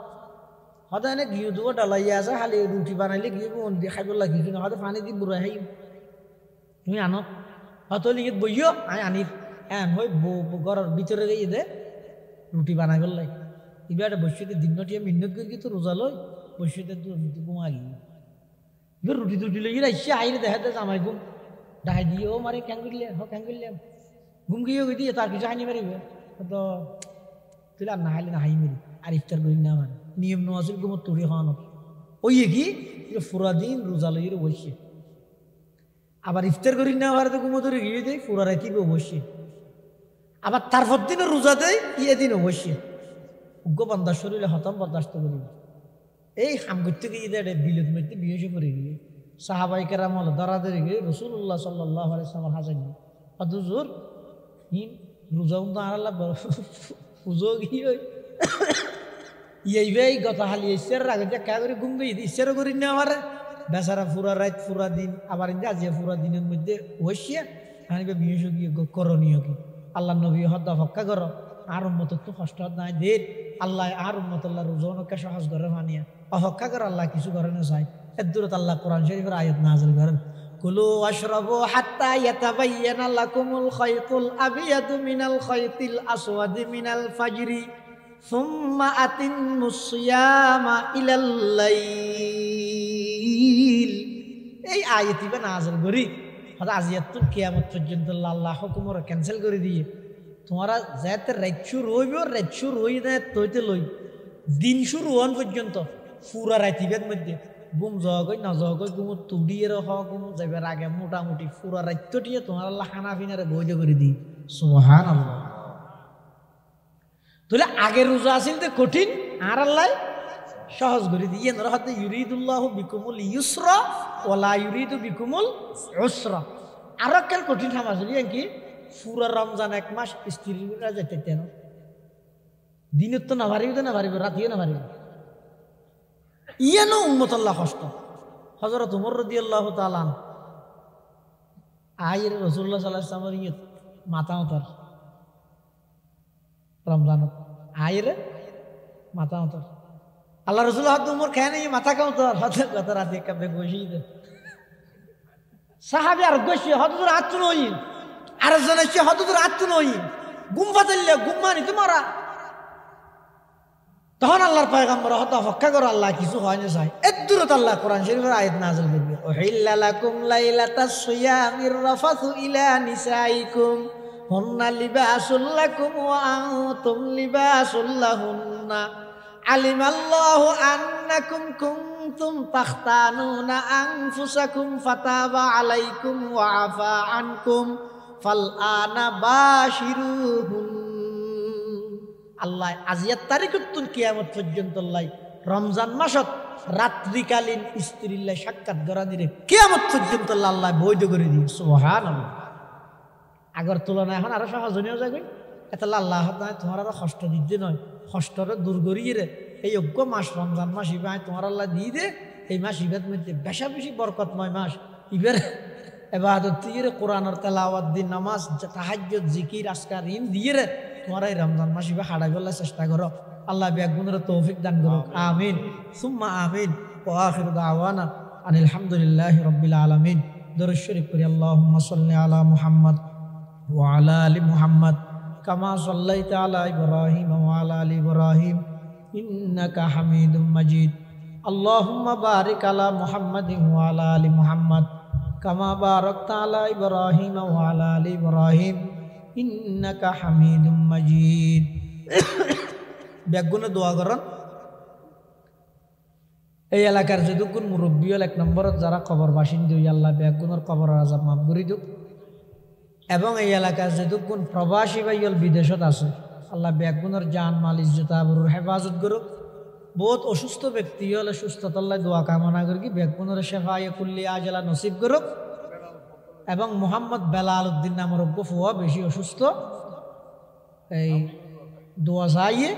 হয়তো এনে ঘিউ দিব ডালাইয়া আছে খালি রুটি বানাইলে ঘিউ খাইব লাগে কিছু না হয়তো পানি দি বুড়াই খাই তুমি আনো হয়তো লিখিত বইও আয় আনির হ্যাঁ হই ঘরের ভিতরে গিয়ে দে রুটি বানাই ফেললাই এবার বসিতে দিনটিয়া মিন্নত করি তো রোজা লই বসিতে ঘুমা গিয়ে এবার রুটি টুটি লইয়ে আসছে আইরে দেখা দে জামাই ঘুম ডাহাই দিয়ে ও মারে ক্যাং করলে ক্যাং করলাম ঘুম গিয়ে গিয়ে দিয়ে তার কিছু হাইনি মারিবে তো তুই আর না হাইলে না হাই মেরি আর ইফতার করি না আমার নিয়ম নোয়াছিল ঘুমোর তুড়ি খাওয়ানো ওই কি পুরা দিন রোজা লইয়ে বসে আবার ইফতার করি না আমার তো ঘুমো ধরে গিয়ে দেয় পুরা রাতি বসে আবার তারপর দিনও রোজা দেয় ইয়ে দিন অবশ্যই উগ্র বান্দার শরীরে হতাম বরদাস্ত করিব এই হাম করতে গিয়ে দেয় বিলত মধ্যে বিয়ে করে গিয়ে সাহাবাইকেরা মল ধরা ধরে গিয়ে রসুল্লাহ সাল্লাহ আলাইসলামের হাজার অদুজোর হিন রোজা তো আল্লাহ পুজো গিয়ে এই গত হালি ঈশ্বরের আগে যে কা করে ঘুম গিয়ে ঈশ্বরও করি না আমার বেচারা পুরা রাত পুরা দিন আবার আজিয়া পুরা দিনের মধ্যে বসিয়া হানিবে বিয়ে গিয়ে করণীয় কি আল্লাহ নবী হদ্দা ফক্কা করো আর উম্মত তো কষ্ট নাই দে আল্লাহ আর উম্মত আল্লাহ রোজনকে সহজ করে মানিয়া অহক্কা করে আল্লাহ কিছু করে না চাই এর দূরত আল্লাহ কোরআন শরীফের আয়াত নাযিল করেন কুলু ওয়াশরাবু হাত্তা ইয়াতাবায়্যানা লাকুমুল খায়তুল আবিয়াদু মিনাল খায়তিল আসওয়াদি মিনাল ফাজরি সুম্মা আতিম্মুস সিয়ামা ইলাল লাইল এই আয়াতই বা নাযিল করি আজিয়াতুল কিয়ামত পর্যন্ত আল্লাহ হুকুমর ক্যান্সেল করে দিয়ে তোমরা যাতে রাত শুরু হইব রাত শুরু হই না তৈতে লই দিন শুরু হন পর্যন্ত পুরা রাতিবের মধ্যে ঘুম যাওয়া গই না যাওয়া গই ঘুম তুড়িয়ে হওয়া ঘুম যাইবার আগে মোটামুটি পুরা রাত্যটিয়ে তোমার আল্লাহ খানা পিনারে বৈধ করে দিই সুবহানাল্লাহ তাহলে আগের রোজা আসিল তো কঠিন আর আল্লাহ সহজ করে দিয়ে হাতে ইউরিদুল্লাহ বিকুমুল ইউসরা ওলা ইউরিদু বিকুমুল উসরা আর কেন কঠিন খাম আসলে কি পুরা রমজান এক মাস স্ত্রীরা যেতে তেন দিনের তো না ভারিব তো না ভারিব রাতিও না ভারিব ইয়ানো উম্মত আল্লাহ কষ্ট হযরত উমর রাদিয়াল্লাহু তাআলা আয়ের রাসূলুল্লাহ সাল্লাল্লাহু আলাইহি ওয়াসাল্লাম ইয়ে মাথা উতার রমজান আয়ের মাথা উতার আল্লাহ রসুল হাত উমর খেয়ে নেই মাথা কাউ তো কত রাতে কাপে বসিয়ে দে সাহাবি আর গসি হদুর হাত নই আর জন এসে হদুর হাত নই গুম ফাতাইলে গুম মানি তোমারা তখন আল্লাহর পয়গম্বর হত হক্কা করে আল্লাহ কিছু হয় না চাই এর দূরত আল্লাহ কোরআন শরীফের আয়াত নাযিল করবে উহিল্লা লাকুম লাইলাতাস সিয়ামির রাফাসু ইলা নিসাইকুম হুন্না লিবাসুল লাকুম ওয়া আনতুম লিবাসুল লাহুন্না আলিমাল্লাহু আন্নাকুম কুনতুম তাখতানুনা আনফুসাকুম ফাতাবা আলাইকুম ওয়া আফা আনকুম ফাল আনা বাশিরুহুন আল্লাহ আজিয়াত তারিখতুন কিয়ামত পর্যন্ত আল্লাহ রমজান মাসত রাত্রিকালীন স্ত্রীর সাক্ষাৎ গরানিরে কিয়ামত পর্যন্ত আল্লাহ বৈধ করে দিই সুবহানাল্লাহ আগের তুলনায় এখন আরো সহজ হয়ে যাবে এত আল্লাহ তোমার আরো কষ্ট দিতে নয় কষ্টরে দূর করিয়ে রে এই অজ্ঞ মাস রমজান মাস ইবাই তোমার আল্লাহ দিয়ে দে এই মাস ইবাদ মধ্যে বেশা বেশি বরকতময় মাস ইবের এবাদত দিয়ে রে কোরআনের তেলাওয়াত দিন নামাজ তাহাজ্জুদ জিকির আজকার ইন দিয়ে রে তোমার এই রমজান মাস ইবা হাড়াই বলার চেষ্টা করো আল্লাহ ব্যাগুনের তৌফিক দান করুক আমিন সুম্মা আমিন ওয়া আখিরু দাওয়ানা আনিল হামদুলিল্লাহি রাব্বিল আলামিন দরুদ শরীফ করি আল্লাহুম্মা সাল্লি আলা মুহাম্মদ ওয়া আলা আলি মুহাম্মদ কামা সাল্লাইতা আলা ইব্রাহিম ওয়া আলা আলি ইব্রাহিম ইন্নাকা হামিদুম মাজিদ আল্লাহুম্মা বারিক আলা মুহাম্মাদিন ওয়া আলা আলি মুহাম্মদ কামা বারাকতা আলা ইব্রাহিম ওয়া আলা আলি ইব্রাহিম ইন্নাকা হামিদুম মাজিদ ব্যাগুনে দোয়া করেন এই এলাকার যতক্ষণ মুরব্বী হল এক নম্বরত যারা কবর বাসিন্দা আল্লাহ ব্যাগুনের কবরের আযাব মাফ করে দিক এবং এই এলাকার যতক্ষণ প্রবাসী ভাইল বিদেশত আছে আল্লাহ ব্যাগুনের জান মাল ইজ্জত আবরুর হেফাজত করুক বহুত অসুস্থ ব্যক্তি হলে সুস্থতা আল্লাহ দোয়া কামনা করি ব্যাগুনের শেফায়ে কুল্লি আজলা নসিব করুক এবং মোহাম্মদ বেলাল উদ্দিন নামের ফুয়া বেশি অসুস্থ এই দোয়া চাইয়ে